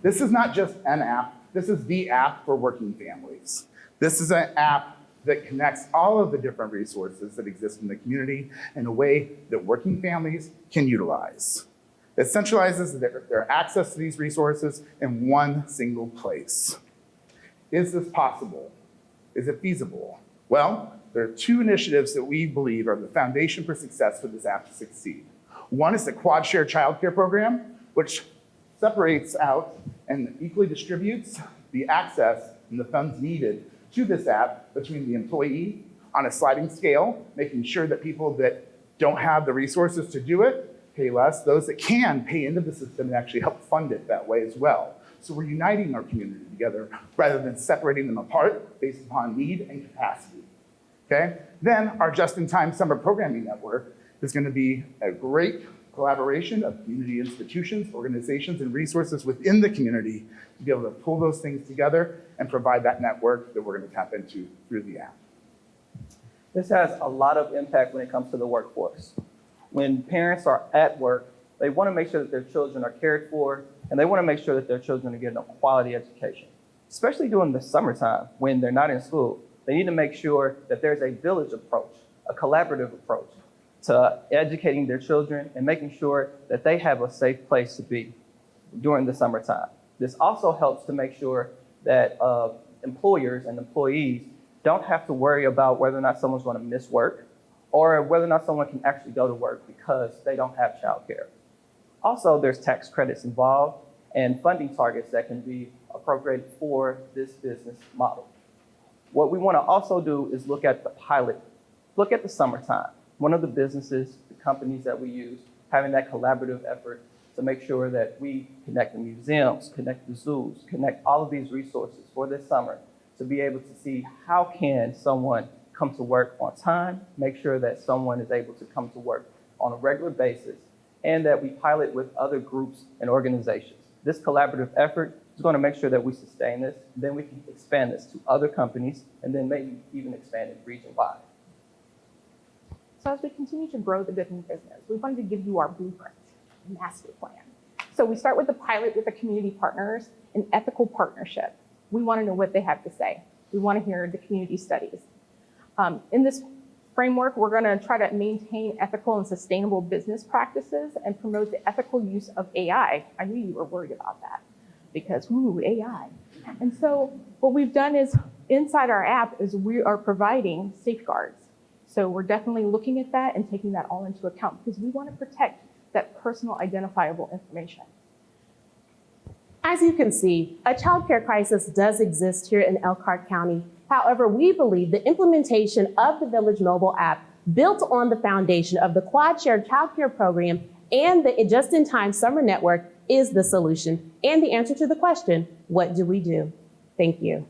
This is not just an app, this is the app for working families. This is an app that connects all of the different resources that exist in the community in a way that working families can utilize. It centralizes their access to these resources in one single place. Is this possible? Is it feasible? Well, there are 2 initiatives that we believe are the foundation for success for this app to succeed. One is the Quad Share Childcare Program, which separates out and equally distributes the access and the funds needed to this app between the employee on a sliding scale, making sure that people that don't have the resources to do it pay less, those that can pay into the system and actually help fund it that way as well. So we're uniting our community together rather than separating them apart based upon need and capacity. Okay? Then our just-in-time summer programming network There's going to be a great collaboration of community institutions, organizations, and resources within the community to be able to pull those things together and provide that network that we're going to tap into through the app. This has a lot of impact when it comes to the workforce. When parents are at work, they want to make sure that their children are cared for, and they want to make sure that their children are getting a quality education. Especially during the summertime when they're not in school, they need to make sure that there's a village approach, a collaborative approach to educating their children and making sure that they have a safe place to be during the summertime. This also helps to make sure that employers and employees don't have to worry about whether or not someone's going to miss work or whether or not someone can actually go to work because they don't have childcare. Also, there's tax credits involved and funding targets that can be appropriated for this business model. What we want to also do is look at the pilot, look at the summertime. One of the businesses, the companies that we use, having that collaborative effort to make sure that we connect the museums, connect the zoos, connect all of these resources for this summer to be able to see how can someone come to work on time, make sure that someone is able to come to work on a regular basis, and that we pilot with other groups and organizations. This collaborative effort is going to make sure that we sustain this, then we can expand this to other companies, and then maybe even expand it region-wide. So as we continue to grow the Goodman business, we wanted to give you our blueprint, master plan. So we start with the pilot with the community partners, an ethical partnership. We want to know what they have to say. We want to hear the community studies. In this framework, we're going to try to maintain ethical and sustainable business practices and promote the ethical use of AI. I knew you were worried about that because, ooh, AI. And so what we've done is inside our app is we are providing safeguards. So we're definitely looking at that and taking that all into account because we want to protect that personal identifiable information. As you can see, a childcare crisis does exist here in Elkhart County. However, we believe the implementation of the Village mobile app built on the foundation of the Quad Shared Childcare Program and the Just-in-Time Summer Network is the solution and the answer to the question, what do we do? Thank you.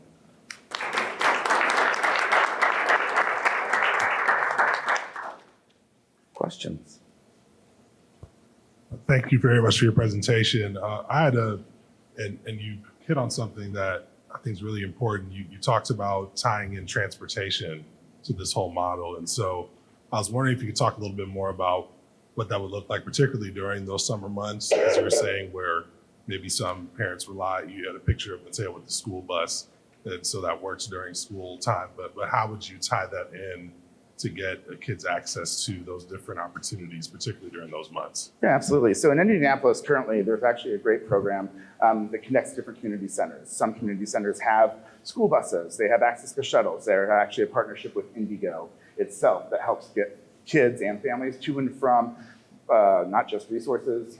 Questions? Thank you very much for your presentation. I had and you hit on something that I think is really important. You talked about tying in transportation to this whole model. And so I was wondering if you could talk a little bit more about what that would look like, particularly during those summer months, as you were saying, where maybe some parents rely, you had a picture of, let's say, with the school bus, and so that works during school time. But how would you tie that in to get kids access to those different opportunities, particularly during those months? Yeah, absolutely. So in Indianapolis, currently, there's actually a great program that connects different community centers. Some community centers have school buses. They have access to shuttles. They're actually a partnership with Indigo itself that helps get kids and families to and from not just resources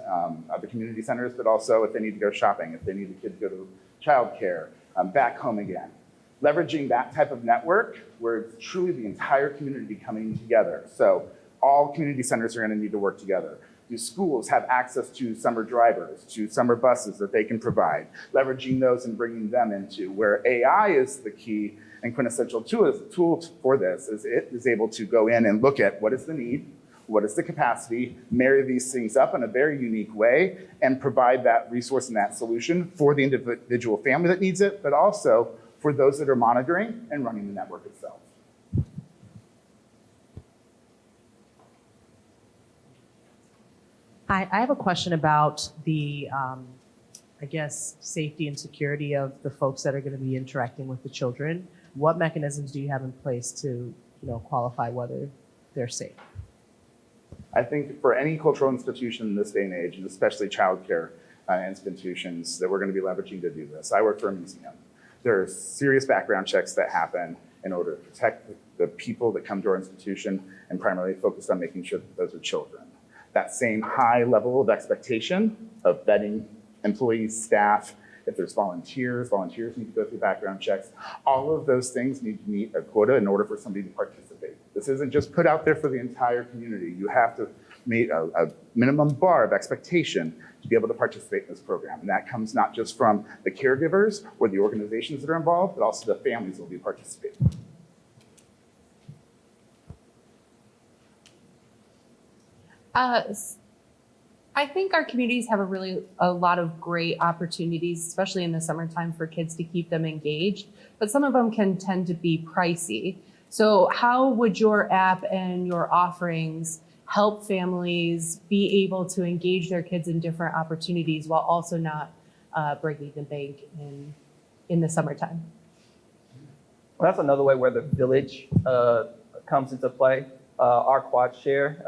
of the community centers, but also if they need to go shopping, if they need a kid to go to childcare, back home again. Leveraging that type of network where it's truly the entire community coming together. So all community centers are going to need to work together. Do schools have access to summer drivers, to summer buses that they can provide? Leveraging those and bringing them into where AI is the key and quintessential tool for this is it is able to go in and look at what is the need, what is the capacity, marry these things up in a very unique way and provide that resource and that solution for the individual family that needs it, but also for those that are monitoring and running the network itself. Hi, I have a question about the, I guess, safety and security of the folks that are going to be interacting with the children. What mechanisms do you have in place to, qualify whether they're safe? I think for any cultural institution in this day and age, and especially childcare institutions, that we're going to be leveraging to do this. I work for a museum. There are serious background checks that happen in order to protect the people that come to our institution and primarily focused on making sure that those are children. That same high level of expectation of vetting employees, staff, if there's volunteers need to go through background checks. All of those things need to meet a quota in order for somebody to participate. This isn't just put out there for the entire community. You have to meet a minimum bar of expectation to be able to participate in this program. And that comes not just from the caregivers or the organizations that are involved, but also the families that will be participating. I think our communities have a lot of great opportunities, especially in the summertime, for kids to keep them engaged, but some of them can tend to be pricey. So how would your app and your offerings help families be able to engage their kids in different opportunities while also not breaking the bank in the summertime? Well, that's another way where the village comes into play. Our quad share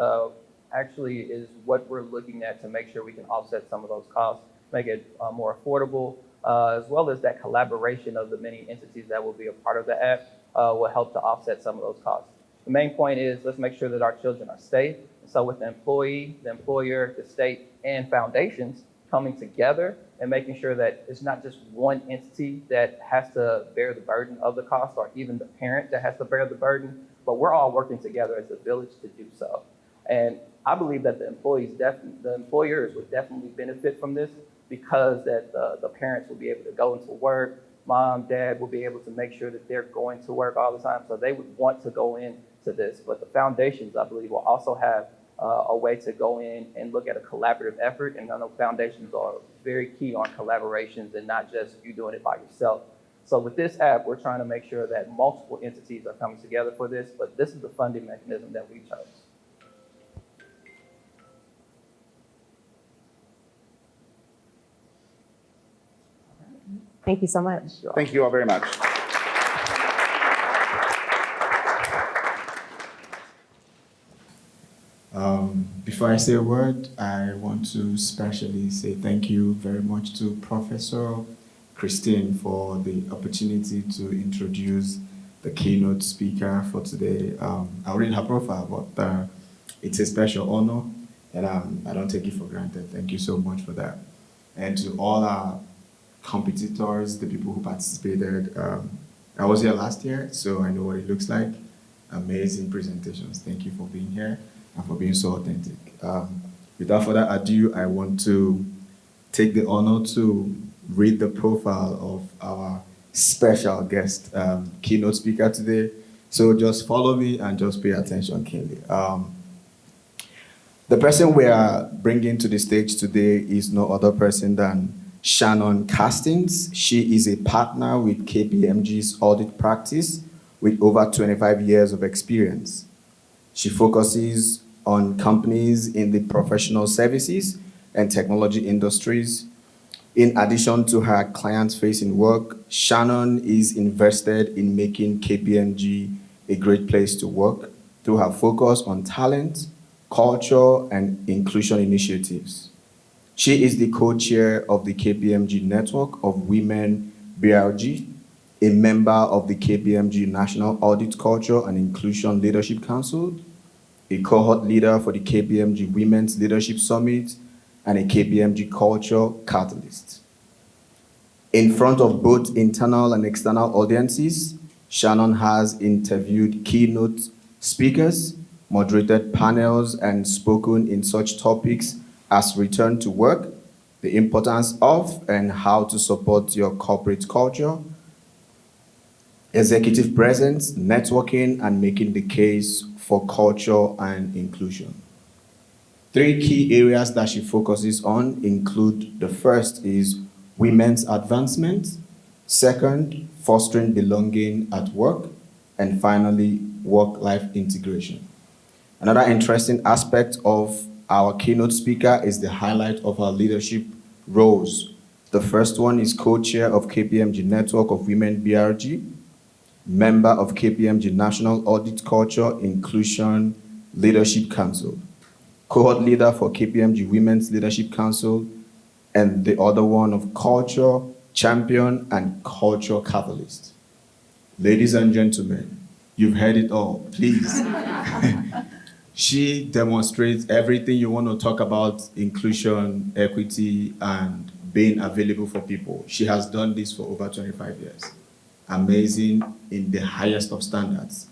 actually is what we're looking at to make sure we can offset some of those costs, make it more affordable, as well as that collaboration of the many entities that will be a part of the app will help to offset some of those costs. The main point is let's make sure that our children are safe. So with the employee, the employer, the state, and foundations coming together and making sure that it's not just one entity that has to bear the burden of the cost or even the parent that has to bear the burden, but we're all working together as a village to do so. And I believe that the employers would definitely benefit from this because that the parents will be able to go into work, mom, dad will be able to make sure that they're going to work all the time. So they would want to go into this, but the foundations, I believe, will also have a way to go in and look at a collaborative effort. And I know foundations are very key on collaborations and not just you doing it by yourself. So with this app, we're trying to make sure that multiple entities are coming together for this, but this is the funding mechanism that we chose. Thank you so much. Thank you all very much. Before I say a word, I want to specially say thank you very much to Professor Christine for the opportunity to introduce the keynote speaker for today. I'll read her profile, but it's a special honor, and I don't take it for granted. Thank you so much for that. And to all our competitors, the people who participated, I was here last year, so I know what it looks like. Amazing presentations. Thank you for being here and for being so authentic. Without further ado, I want to take the honor to read the profile of our special guest keynote speaker today. So just follow me and just pay attention keenly. The person we are bringing to the stage today is no other person than Shannon Castings. She is a partner with KPMG's audit practice with over 25 years of experience. She focuses on companies in the professional services and technology industries. In addition to her client-facing work, Shannon is invested in making KPMG a great place to work through her focus on talent, culture, and inclusion initiatives. She is the co-chair of the KPMG Network of Women BRG, a member of the KPMG National Audit Culture and Inclusion Leadership Council, a cohort leader for the KPMG Women's Leadership Summit, and a KPMG Culture Catalyst. In front of both internal and external audiences, Shannon has interviewed keynote speakers, moderated panels, and spoken in such topics as return to work, the importance of and how to support your corporate culture, executive presence, networking, and making the case for culture and inclusion. 3 key areas that she focuses on include: the first is women's advancement, second, fostering belonging at work, and finally, work-life integration. Another interesting aspect of our keynote speaker is the highlight of her leadership roles. The first one is co-chair of KPMG Network of Women BRG, member of KPMG National Audit Culture Inclusion Leadership Council, cohort leader for KPMG Women's Leadership Council, and the other one of Culture Champion and Culture Catalyst. Ladies and gentlemen, you've heard it all. Please. She demonstrates everything you want to talk about: inclusion, equity, and being available for people. She has done this for over 25 years. Amazing in the highest of standards.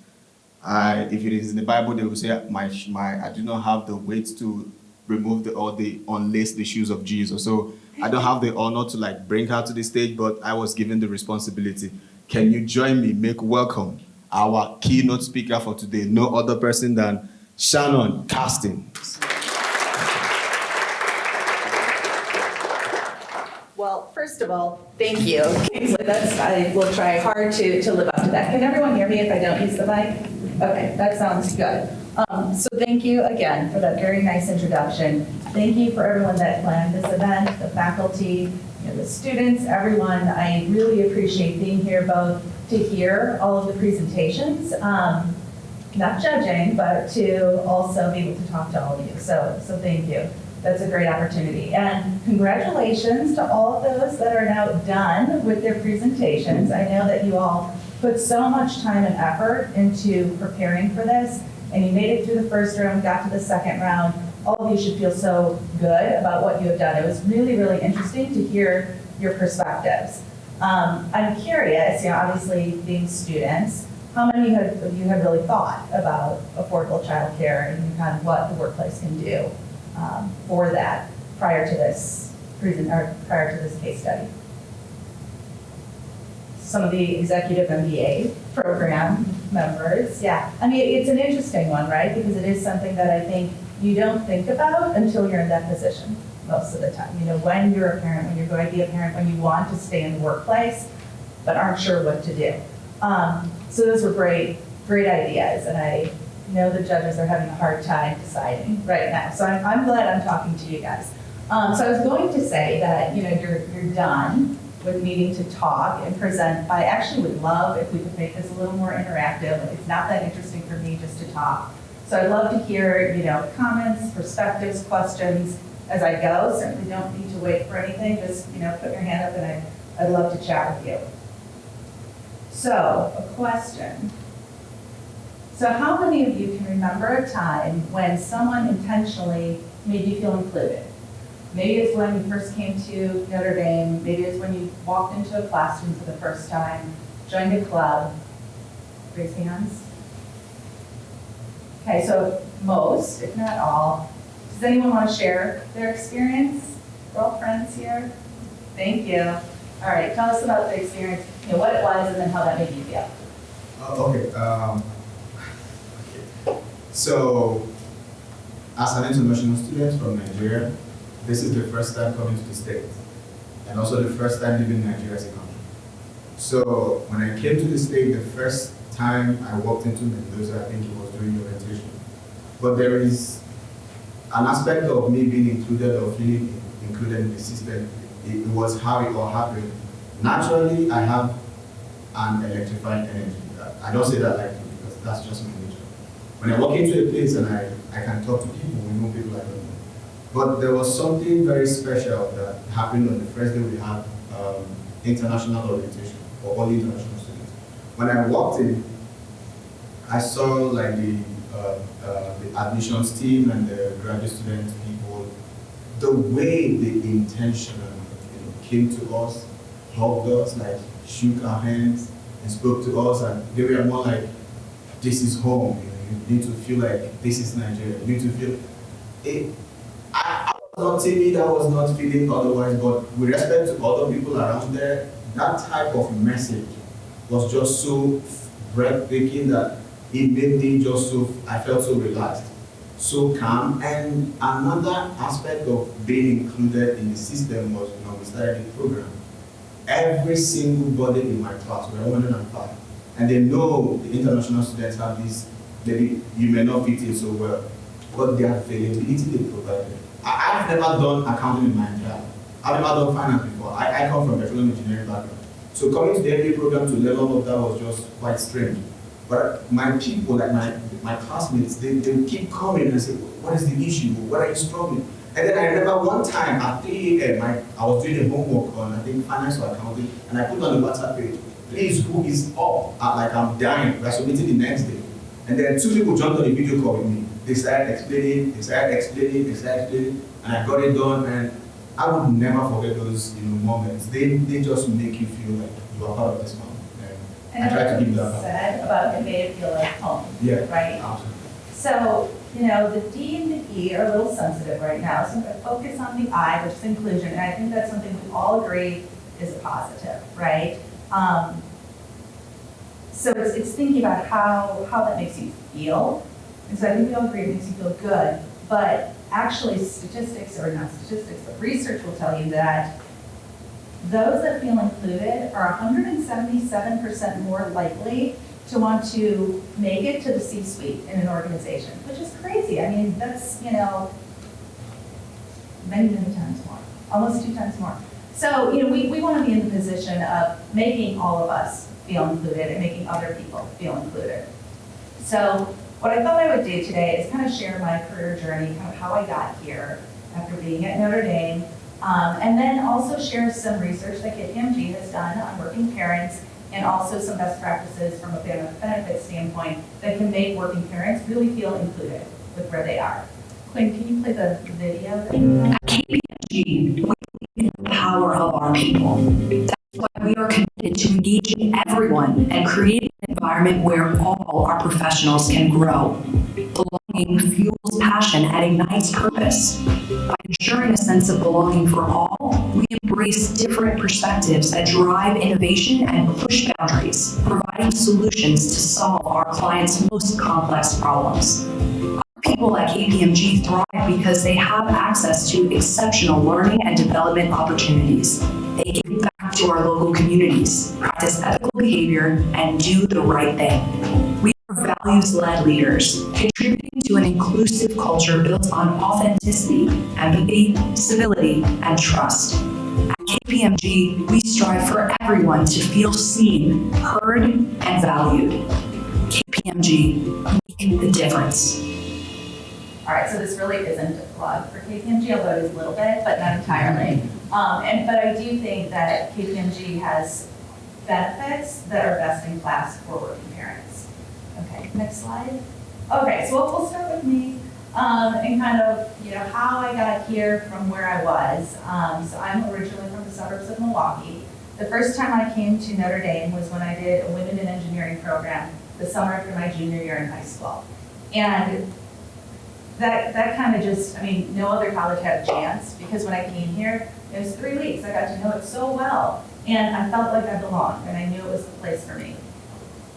If it is in the Bible, they will say, I do not have the weight to remove or unlace the shoes of Jesus. So I don't have the honor to bring her to the stage, but I was given the responsibility. Can you join me, make welcome our keynote speaker for today, no other person than Shannon Castings. Well, first of all, thank you, Kingsley. I will try hard to live up to that. Can everyone hear me if I don't use the mic? Okay, that sounds good. So thank you again for that very nice introduction. Thank you for everyone that planned this event, the faculty, the students, everyone. I really appreciate being here both to hear all of the presentations, not judging, but to also be able to talk to all of you. So thank you. That's a great opportunity. And congratulations to all of those that are now done with their presentations. I know that you all put so much time and effort into preparing for this, and you made it through the first round, got to the second round. All of you should feel so good about what you have done. It was really, really interesting to hear your perspectives. I'm curious, obviously being students, how many of you have really thought about affordable childcare and kind of what the workplace can do for that prior to this case study? Some of the executive MBA program members, yeah. I mean, it's an interesting one, right? Because it is something that I think you don't think about until you're in that position most of the time. When you're a parent, when you're going to be a parent, when you want to stay in the workplace, but aren't sure what to do. So those were great ideas, and I know the judges are having a hard time deciding right now. So I'm glad I'm talking to you guys. So I was going to say that you're done with meeting to talk and present. I actually would love if we could make this a little more interactive. It's not that interesting for me just to talk. So I'd love to hear comments, perspectives, questions as I go. Certainly don't need to wait for anything. Just put your hand up, and I'd love to chat with you. So a question. So how many of you can remember a time when someone intentionally made you feel included? Maybe it's when you first came to Notre Dame. Maybe it's when you walked into a classroom for the first time, joined a club. Raise hands. Okay, so most, if not all. Does anyone want to share their experience? We're all friends here. Thank you. All right, tell us about the experience, what it was, and then how that made you feel. Okay. So, as an international student from Nigeria, this is the first time coming to the States, and also the first time leaving Nigeria as a country. So, when I came to the States, the first time I walked into Mendoza, I think it was during orientation. But there is an aspect of me being included or feeling included in the system. It was how it all happened. Naturally, I have an electrified energy. I don't say that lightly because that's just my nature. When I walk into a place and I can talk to people, we know people I don't know. But there was something very special that happened on the first day we had international orientation for all international students. When I walked in, I saw like the admissions team and the graduate student people, the way they intentionally came to us, hugged us, like shook our hands and spoke to us, and they were more like, this is home. You need to feel like this is Nigeria. You need to feel it. I was not timid, I was not feeling otherwise, but with respect to other people around there, that type of message was just so breathtaking that it made me I felt so relaxed, so calm. And another aspect of being included in the system was, we started the program. Every single body in my class, we're 105, and they know the international students have this, maybe you may not fit in so well, but the availability they provided. I've never done accounting in my entire life. I've never done finance before. I come from a petroleum engineering background. So coming to the MBA program to learn all of that was just quite strange. But my people, like my classmates, they keep coming and say, what is the issue? What are you struggling? And then I remember one time at 3 a.m., I was doing a homework on, I think, finance or accounting, and I put on the WhatsApp page, please, who is up? Like I'm dying. We're submitting the next day. And then 2 people jumped on a video call with me. They started explaining, and I got it done, and I would never forget those moments. They just make you feel like you are part of this moment. And I try to give that said about it made it feel like home, right? Absolutely. So, the D and the E are a little sensitive right now, so I'm going to focus on the I, which is inclusion, and I think that's something we all agree is a positive, right? So it's thinking about how that makes you feel, and so I think we all agree it makes you feel good, but actually statistics, or not statistics, but research will tell you that those that feel included are 177% more likely to want to make it to the C-suite in an organization, which is crazy. I mean, that's, you know, many, many times more, almost 2 times more. So, you know, we want to be in the position of making all of us feel included and making other people feel included. So what I thought I would do today is kind of share my career journey, kind of how I got here after being at Notre Dame, and then also share some research that KPMG has done on working parents and also some best practices from a family benefit standpoint that can make working parents really feel included with where they are. Quinn, can you play the video? At KPMG, we believe in the power of our people. That's why we are committed to engaging everyone and creating an environment where all our professionals can grow. Belonging fuels passion and ignites purpose. By ensuring a sense of belonging for all, we embrace different perspectives that drive innovation and push boundaries, providing solutions to solve our clients' most complex problems. People at KPMG thrive because they have access to exceptional learning and development opportunities. They give back to our local communities, practice ethical behavior, and do the right thing. We are values-led leaders, contributing to an inclusive culture built on authenticity, empathy, civility, and trust. At KPMG, we strive for everyone to feel seen, heard, and valued. KPMG, make the difference. All right, so this really isn't a plug for KPMG, although it is a little bit, but not entirely. But I do think that KPMG has benefits that are best in class for working parents. Okay, next slide. Okay, so we'll start with me and kind of, you know, how I got here from where I was. So I'm originally from the suburbs of Milwaukee. The first time I came to Notre Dame was when I did a Women in Engineering program the summer after my junior year in high school. And that kind of just, I mean, no other college had a chance, because when I came here, it was 3 weeks. I got to know it so well, and I felt like I belonged, and I knew it was the place for me.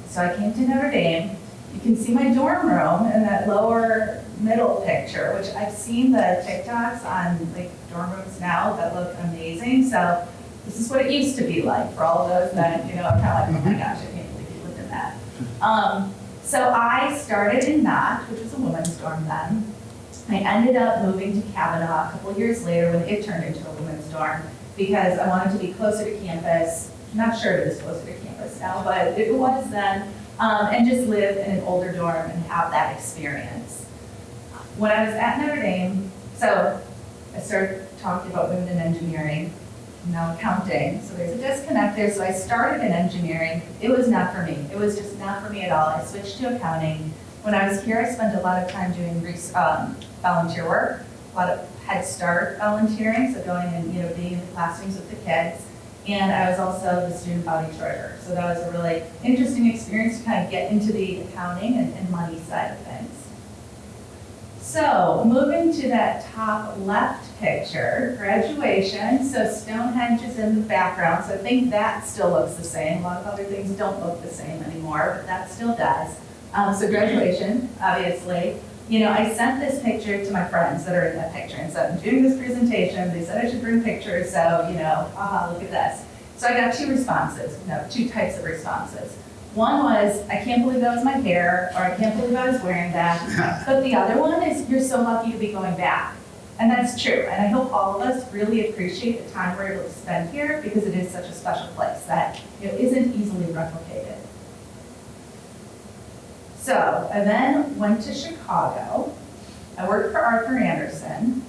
So I came to Notre Dame. You can see my dorm room in that lower middle picture, which I've seen the TikToks on like dorm rooms now that look amazing. So this is what it used to be like for all of those that, you know, are kind of like, oh my gosh, I can't believe you lived in that. So I started in Knott, which was a women's dorm then. I ended up moving to Kavanaugh a couple of years later when it turned into a women's dorm, because I wanted to be closer to campus. I'm not sure it is closer to campus now, but it was then, and just live in an older dorm and have that experience. When I was at Notre Dame, so I started talking about women in engineering, now accounting, so there's a disconnect there. So I started in engineering. It was not for me. It was just not for me at all. I switched to accounting. When I was here, I spent a lot of time doing volunteer work, a lot of Head Start volunteering, so going and, you know, being in the classrooms with the kids. And I was also the student body treasurer. So that was a really interesting experience to kind of get into the accounting and money side of things. So moving to that top left picture, graduation. So Stonehenge is in the background, so I think that still looks the same. A lot of other things don't look the same anymore, but that still does. So graduation, obviously. You know, I sent this picture to my friends that are in that picture and said, I'm doing this presentation. They said I should bring pictures, so, you know, look at this. So I got 2 responses, no, 2 types of responses. One was, I can't believe that was my hair, or I can't believe I was wearing that. But the other one is, you're so lucky to be going back. And that's true. And I hope all of us really appreciate the time we're able to spend here, because it is such a special place that, you know, isn't easily replicated. So I then went to Chicago. I worked for Arthur Andersen,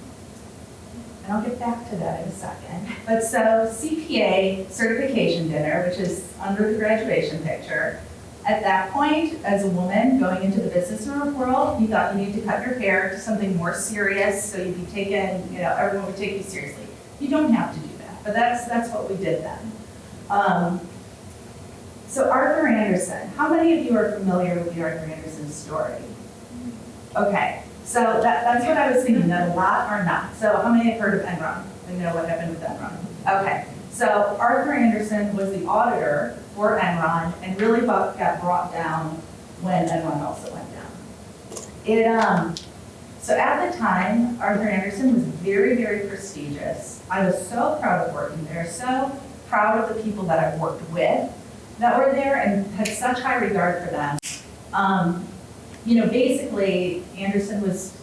and I'll get back to that in a second. But so CPA certification dinner, which is under the graduation picture. At that point, as a woman going into the business world, you thought you needed to cut your hair to something more serious, so you'd be taken, you know, everyone would take you seriously. You don't have to do that, but that's what we did then. So Arthur Andersen, how many of you are familiar with the Arthur Andersen story? Okay, so that's what I was thinking, that a lot are not. So how many have heard of Enron? They know what happened with Enron. Okay, so Arthur Andersen was the auditor for Enron and really got brought down when Enron also went down. So at the time, Arthur Andersen was very, very prestigious. I was so proud of working there. So proud of the people that I've worked with that were there and had such high regard for them. Basically, Anderson was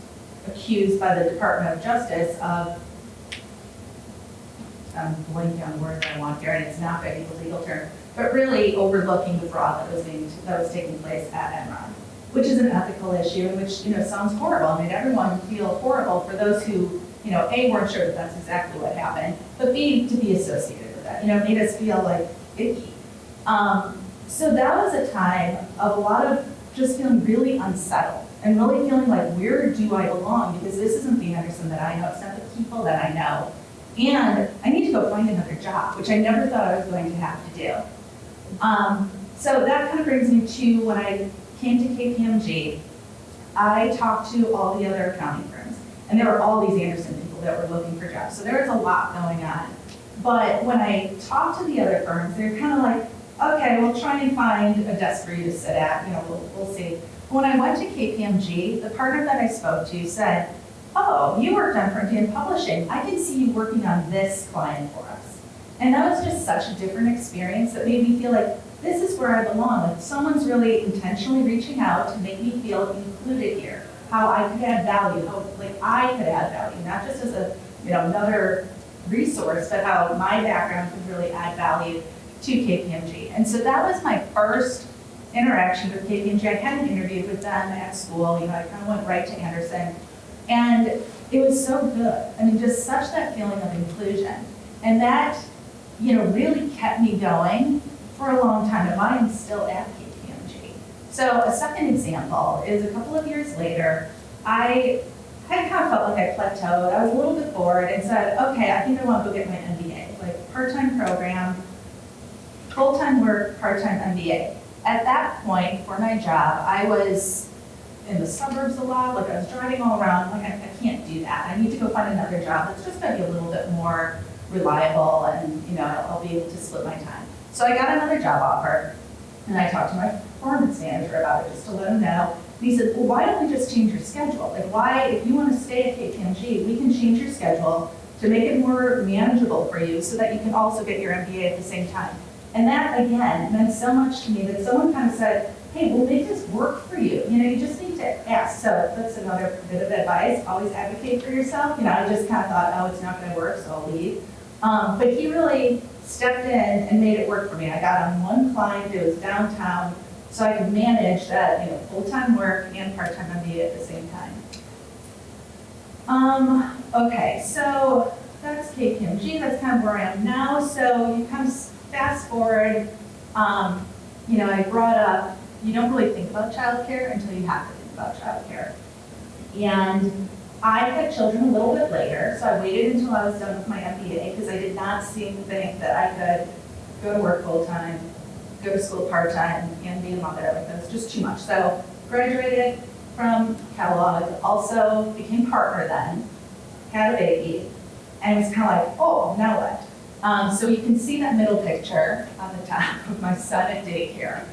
accused by the Department of Justice of, I'm blanking on the word that I want here, and it's not going to be the legal term, but really overlooking the fraud that was taking place at Enron, which is an ethical issue, and which sounds horrible. Made everyone feel horrible for those who A, weren't sure that that's exactly what happened, but B, to be associated with that. Made us feel like icky. So that was a time of a lot of just feeling really unsettled and really feeling like, where do I belong? Because this isn't the Anderson that I know, it's not the people that I know. And I need to go find another job, which I never thought I was going to have to do. So that kind of brings me to when I came to KPMG, I talked to all the other accounting firms, and there were all these Anderson people that were looking for jobs. So there was a lot going on. But when I talked to the other firms, they're kind of like, okay, we'll try and find a desk for you to sit at, we'll see. When I went to KPMG, the partner that I spoke to said, oh, you worked on printing and publishing. I can see you working on this client for us. And that was just such a different experience that made me feel like this is where I belong. Like someone's really intentionally reaching out to make me feel included here, how I could add value, how I could add value, not just as a another resource, but how my background could really add value to KPMG. And so that was my first interaction with KPMG. I hadn't interviewed with them at school. I kind of went right to Anderson. And it was so good. I mean, just such that feeling of inclusion. And that, really kept me going for a long time. And I am still at KPMG. So a second example is a couple of years later, I kind of felt like I plateaued. I was a little bit bored and said, okay, I think I want to go get my MBA, like part-time program, full-time work, part-time MBA. At that point, for my job, I was in the suburbs a lot, I was driving all around, I can't do that. I need to go find another job that's just going to be a little bit more reliable and, I'll be able to split my time. So I got another job offer, and I talked to my performance manager about it just to let him know. And he said, well, why don't we just change your schedule? Why, if you want to stay at KPMG, we can change your schedule to make it more manageable for you so that you can also get your MBA at the same time. And that, again, meant so much to me that someone kind of said, hey, we'll make this work for you. You just need to ask. So that's another bit of advice. Always advocate for yourself. I just kind of thought, oh, it's not going to work, so I'll leave. But he really stepped in and made it work for me. I got on one client, it was downtown, so I could manage that, full-time work and part-time MBA at the same time. Okay, so that's KPMG. That's kind of where I am now. So you kind of fast forward, I brought up, you don't really think about childcare until you have to think about childcare. And I had children a little bit later, so I waited until I was done with my MBA because I did not seem to think that I could go to work full-time, go to school part-time, and be a mother. That was just too much. So graduated from Kellogg, also became partner then, had a baby, and was kind of like, oh, now what? So you can see that middle picture on the top of my son at daycare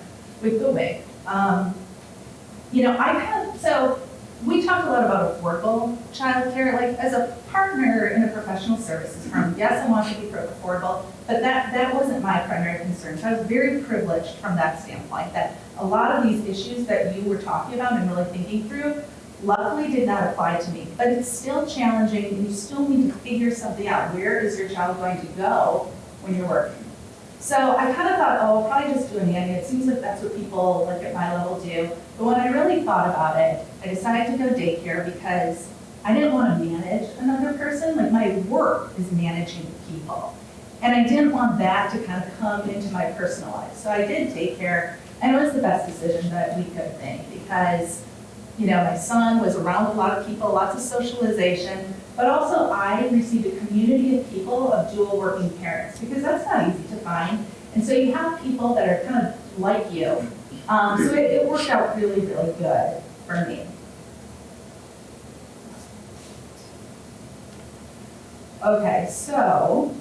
with the wig. So we talked a lot about affordable childcare. As a partner in a professional services firm, yes, I want to be affordable, but that wasn't my primary concern. So I was very privileged from that standpoint, that a lot of these issues that you were talking about and really thinking through, luckily did not apply to me. But it's still challenging, and you still need to figure something out. Where is your child going to go when you're working? So I kind of thought, oh, I'll probably just do a nanny. It seems like that's what people at my level do. But when I really thought about it, I decided to go daycare because I didn't want to manage another person. My work is managing people. And I didn't want that to kind of come into my personal life. So I did daycare, and it was the best decision that we could make because my son was around a lot of people, lots of socialization, but also I received a community of people of dual working parents because that's not easy to find. And so you have people that are kind of like you. So it worked out really, really good for me. Okay, so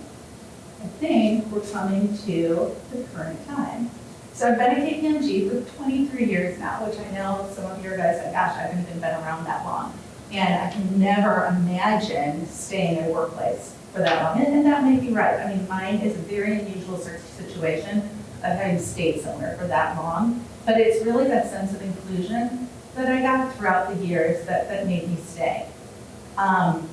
I think we're coming to the current time. So I've been at KPMG for 23 years now, which I know some of your guys say, gosh, I haven't even been around that long. And I can never imagine staying in a workplace for that long. And that may be right. I mean, mine is a very unusual situation of having stayed somewhere for that long. But it's really that sense of inclusion that I got throughout the years that made me stay. I'm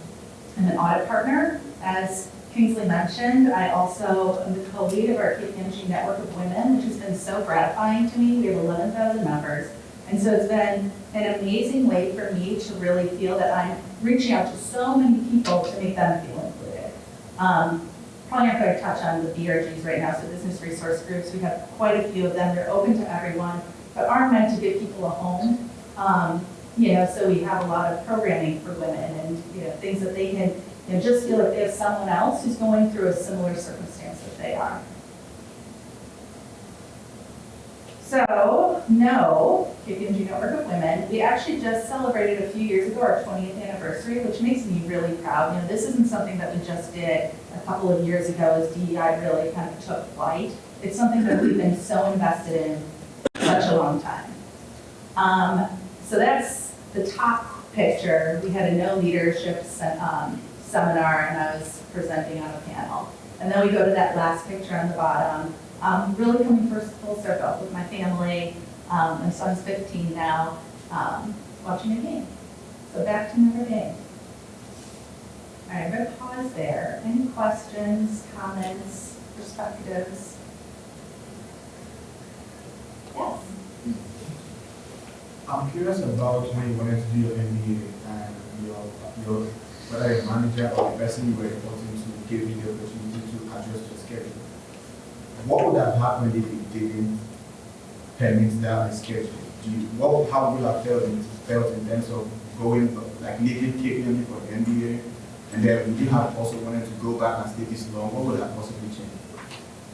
an audit partner. As Kingsley mentioned, I also am the co-lead of our KPMG Network of Women, which has been so gratifying to me. We have 11,000 members. And so it's been an amazing way for me to really feel that I'm reaching out to so many people to make them feel included. Probably not going to touch on the BRGs right now, so business resource groups. We have quite a few of them. They're open to everyone, but aren't meant to give people a home. So we have a lot of programming for women and things that they can just feel like they have someone else who's going through a similar circumstance that they are. So, no, KPMG Network of Women, we actually just celebrated a few years ago our 20th anniversary, which makes me really proud. This isn't something that we just did a couple of years ago as DEI really kind of took flight. It's something that we've been so invested in for such a long time. So that's the top picture. We had a no leadership seminar and I was presenting on a panel. And then we go to that last picture on the bottom. Really coming full circle with my family. My son's 15 now, watching a game. So back to Notre Dame. All right, I'm going to pause there. Any questions, comments, perspectives? Yes. I'm curious about when you wanted to do your MBA and your whether your manager or the person you were reporting to gave you the opportunity to adjust your schedule. What would have happened if it didn't permit that schedule? How would you have felt in terms of going, like leaving KPMG for the MBA, and then would you have also wanted to go back and stay this long? What would have possibly changed?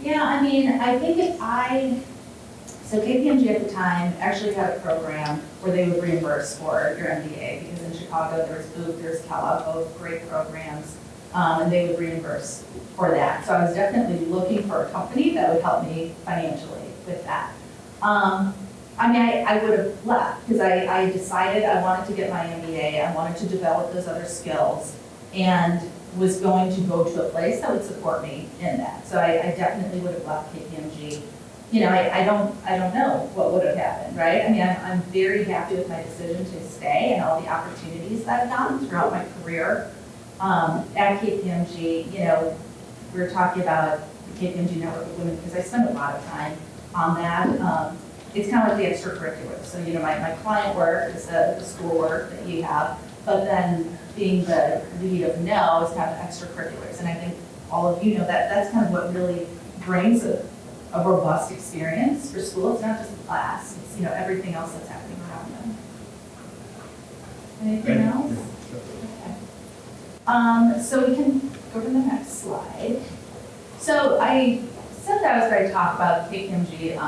Yeah, I mean, I think so KPMG at the time actually had a program where they would reimburse for your MBA, because in Chicago there's Booth, there's Kellogg, both great programs, and they would reimburse for that. So I was definitely looking for a company that would help me financially with that. I would have left because I decided I wanted to get my MBA, I wanted to develop those other skills, and was going to go to a place that would support me in that. So I definitely would have left KPMG. I don't know what would have happened, right? I mean, I'm very happy with my decision to stay and all the opportunities that I've gotten throughout my career at KPMG. We were talking about the KPMG Network of Women because I spend a lot of time on that. It's kind of like the extracurriculars. So, my client work is the school work that you have, but then being the lead of NO is kind of extracurriculars. And I think all of you know that that's kind of what really brings a robust experience for school. It's not just the class, it's everything else that's happening around them. Anything else? Okay. So we can go to the next slide. So I said that I was going to talk about the KPMG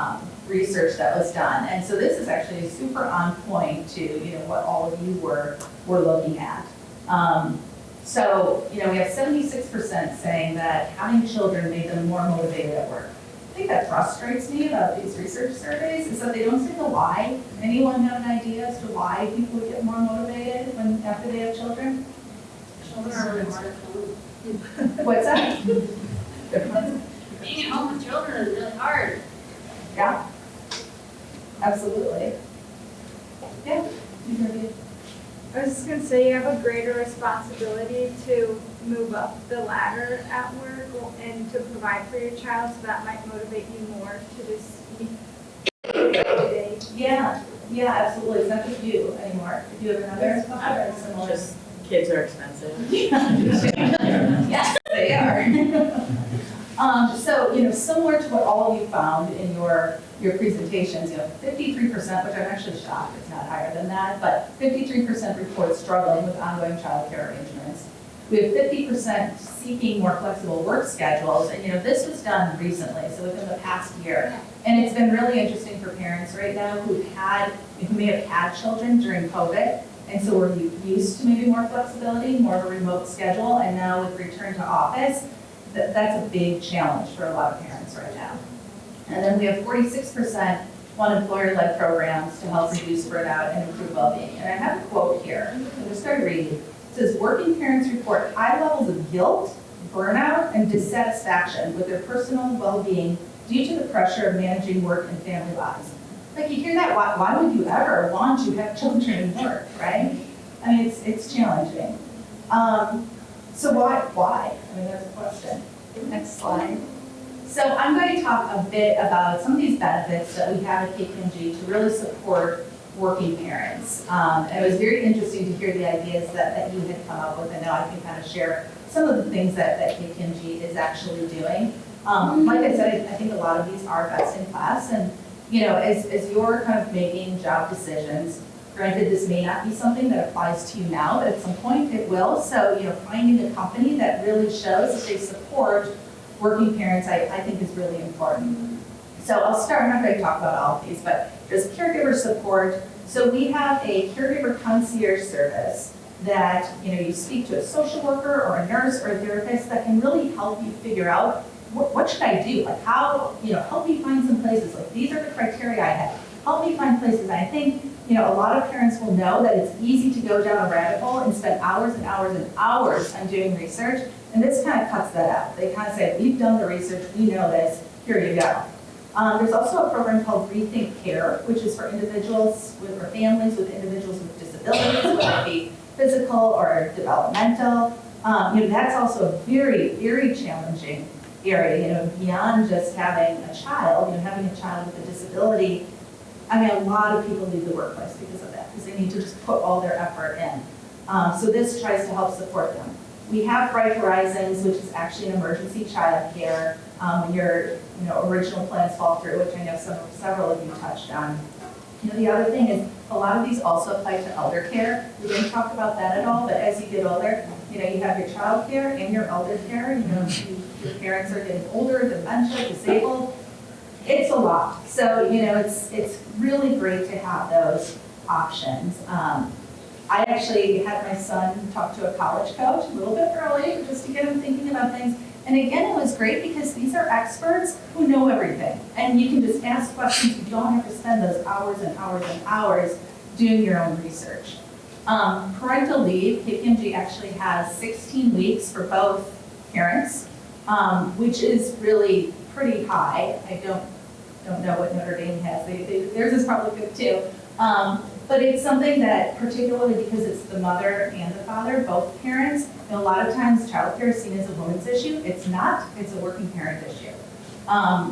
research that was done. And so this is actually super on point to what all of you were looking at. We have 76% saying that having children made them more motivated at work. I think that frustrates me about these research surveys is that they don't say the why. Anyone have an idea as to why people would get more motivated after they have children? Children are really hard to lose. What's that? Being at home with children is really hard. Yeah, absolutely. Yeah. I was just going to say you have a greater responsibility to move up the ladder at work and to provide for your child, so that might motivate you more to just day. Yeah, absolutely. It's not just you anymore. If you have another similar. Just kids are expensive. Yes, they are. Similar to what all of you found in your presentations, 53%, which I'm actually shocked it's not higher than that, but 53% report struggling with ongoing child care arrangements. We have 50% seeking more flexible work schedules, and this was done recently, so within the past year. And it's been really interesting for parents right now who may have had children during COVID, and so we're used to maybe more flexibility, more of a remote schedule, and now with return to office, that's a big challenge for a lot of parents right now. And then we have 46% want employer-led programs to help reduce burnout and improve well-being. And I have a quote here. I'm just going to read. It says, working parents report high levels of guilt, burnout and dissatisfaction with their personal well-being due to the pressure of managing work and family lives. Like, you hear that, why would you ever want to have children and work, right? I mean, it's challenging. So why? I mean, that's a question. Next slide. So I'm going to talk a bit about some of these benefits that we have at KPMG to really support working parents. And it was very interesting to hear the ideas that you had come up with, and now I can kind of share some of the things that KPMG is actually doing. Like I said, I think a lot of these are best in class, and as you're kind of making job decisions, granted, this may not be something that applies to you now, but at some point it will. So, finding a company that really shows that they support working parents, I think is really important. So I'll start, I'm not going to talk about all of these, but there's caregiver support. So we have a caregiver concierge service that, you speak to a social worker or a nurse or a therapist that can really help you figure out what should I do? Like, how, help me find some places. Like, these are the criteria I have. Help me find places. And I think, a lot of parents will know that it's easy to go down a rabbit hole and spend hours and hours and hours on doing research. And this kind of cuts that out. They kind of say, we've done the research, we know this, here you go. There's also a program called Rethink Care, which is for individuals or families with individuals with disabilities, whether it be physical or developmental. That's also a very, very challenging area, beyond just having a child, having a child with a disability. I mean, a lot of people leave the workplace because of that, because they need to just put all their effort in. So this tries to help support them. We have Bright Horizons, which is actually an emergency child care when your original plans fall through, which I know several of you touched on. The other thing is a lot of these also apply to elder care. We didn't talk about that at all, but as you get older, you have your child care and your elder care. Your parents are getting older, dementia, disabled. It's a lot. So, it's really great to have those options. I actually had my son talk to a college coach a little bit early just to get him thinking about things. And again, it was great because these are experts who know everything. And you can just ask questions. You don't have to spend those hours and hours and hours doing your own research. Parental leave, KPMG actually has 16 weeks for both parents, which is really pretty high. I don't know what Notre Dame has. Theirs is probably good too. But it's something that, particularly because it's the mother and the father, both parents, a lot of times childcare is seen as a woman's issue. It's not, it's a working parent issue.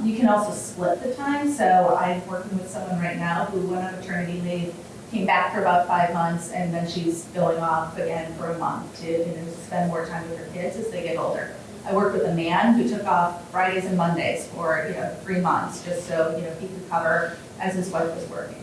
You can also split the time. So I'm working with someone right now who went on maternity leave, came back for about 5 months, and then she's going off again for a month to spend more time with her kids as they get older. I worked with a man who took off Fridays and Mondays for 3 months just so he could cover as his wife was working.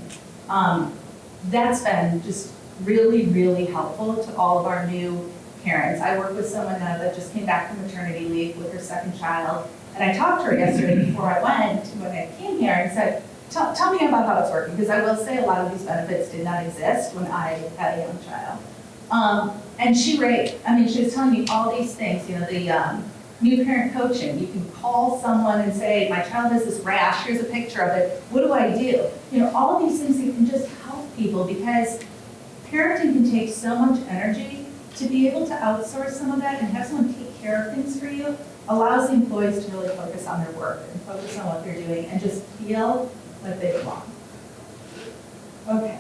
That's been just really, really helpful to all of our new parents. I work with someone that just came back from maternity leave with her second child, and I talked to her yesterday before I went, when I came here, and said, tell me about how it's working, because I will say a lot of these benefits did not exist when I had a young child. And she raved. I mean, she was telling me all these things, the new parent coaching. You can call someone and say, my child has this rash, here's a picture of it, what do I do? All of these things that can just help people, because parenting can take so much energy. To be able to outsource some of that and have someone take care of things for you allows the employees to really focus on their work and focus on what they're doing and just feel like they belong. Okay,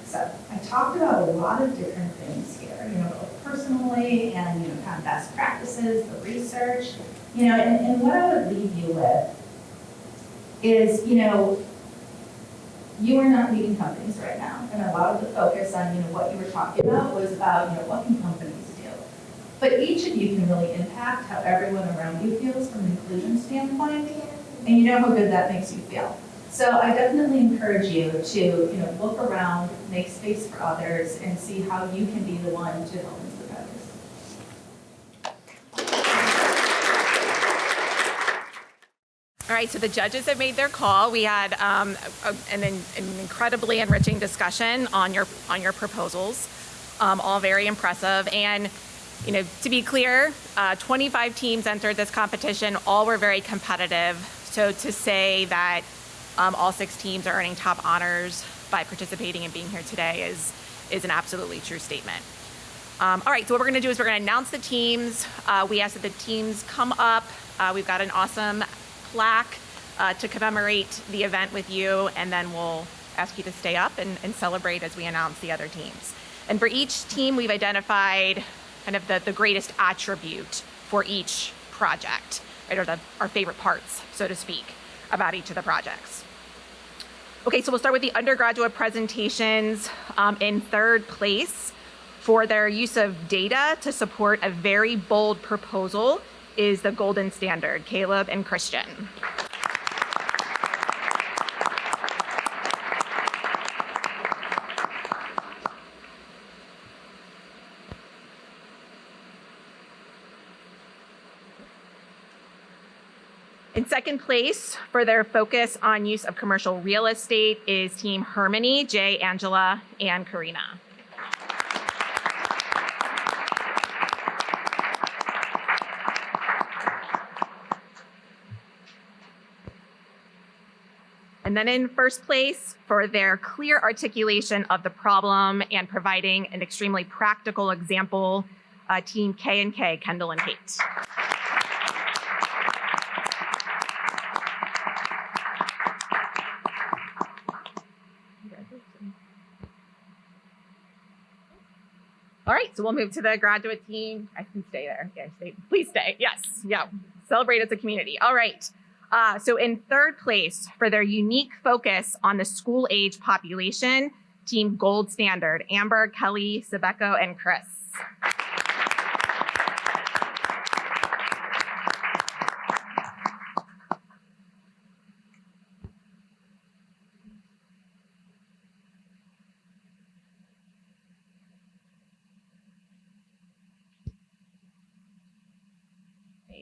so I talked about a lot of different things here, both personally and kind of best practices, the research, and what I would leave you with is, you are not leading companies right now, and a lot of the focus on what you were talking about was about what can companies do. But each of you can really impact how everyone around you feels from an inclusion standpoint, and you know how good that makes you feel. So I definitely encourage you to look around, make space for others, and see how you can be the one to help inspire others. All right, so the judges have made their call. We had an incredibly enriching discussion on your proposals, all very impressive. And to be clear, 25 teams entered this competition. All were very competitive. So to say that all 6 teams are earning top honors by participating and being here today is an absolutely true statement. All right, so what we're gonna do is we're gonna announce the teams. We ask that the teams come up. We've got an awesome plaque to commemorate the event with you, and then we'll ask you to stay up and celebrate as we announce the other teams. And for each team, we've identified kind of the greatest attribute for each project, right, or our favorite parts, so to speak, about each of the projects. Okay, so we'll start with the undergraduate presentations. In third place, for their use of data to support a very bold proposal, is the Golden Standard, Caleb and Christian. In second place, for their focus on use of commercial real estate, is Team Harmony, Jay, Angela, and Karina. And then in first place, for their clear articulation of the problem and providing an extremely practical example, Team K&K, Kendall and Kate. All right, so we'll move to the graduate team. I can stay there. Okay, please stay. Yes, yeah. Celebrate as a community. All right. So in third place, for their unique focus on the school age population, Team Gold Standard, Amber, Kelly, Sebeko, and Chris.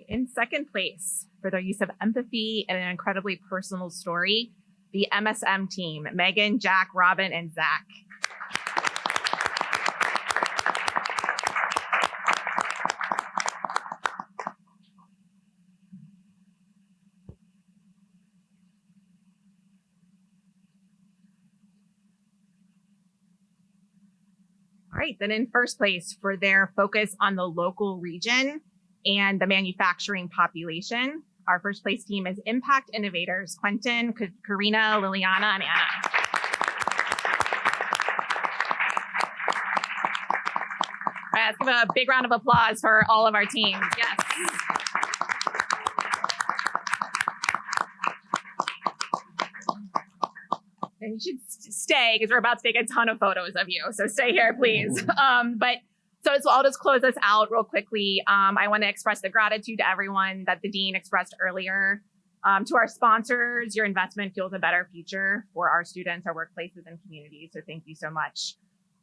In second place, for their use of empathy and an incredibly personal story, the MSM team, Megan, Jack, Robin, and Zach. All right, then in first place, for their focus on the local region and the manufacturing population, our first place team is Impact Innovators, Quentin, Karina, Liliana, and Anna. All right, let's give a big round of applause for all of our teams. Yes. And you should stay because we're about to take a ton of photos of you. So stay here, please. So I'll just close this out real quickly. I want to express the gratitude to everyone that the Dean expressed earlier. To our sponsors, your investment fuels a better future for our students, our workplaces, and communities. So thank you so much.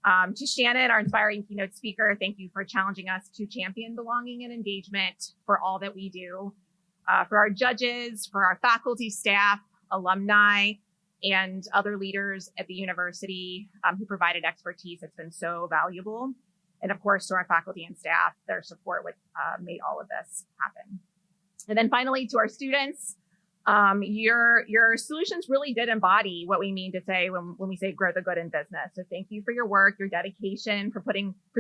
To Shannon, our inspiring keynote speaker, thank you for challenging us to champion belonging and engagement for all that we do. For our judges, for our faculty, staff, alumni, and other leaders at the university who provided expertise. It's been so valuable. And of course, to our faculty and staff, their support made all of this happen. And then finally, to our students, your solutions really did embody what we mean to say when we say grow the good in business. So thank you for your work, your dedication, for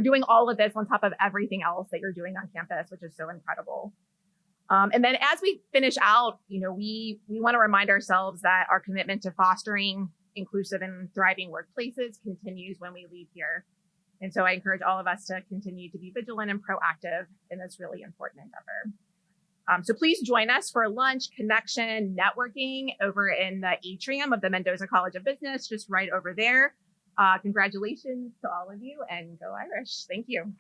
doing all of this on top of everything else that you're doing on campus, which is so incredible. And then as we finish out, we want to remind ourselves that our commitment to fostering inclusive and thriving workplaces continues when we leave here. And so I encourage all of us to continue to be vigilant and proactive in this really important endeavor. So please join us for lunch, connection, networking over in the atrium of the Mendoza College of Business, just right over there. Congratulations to all of you, and go Irish. Thank you.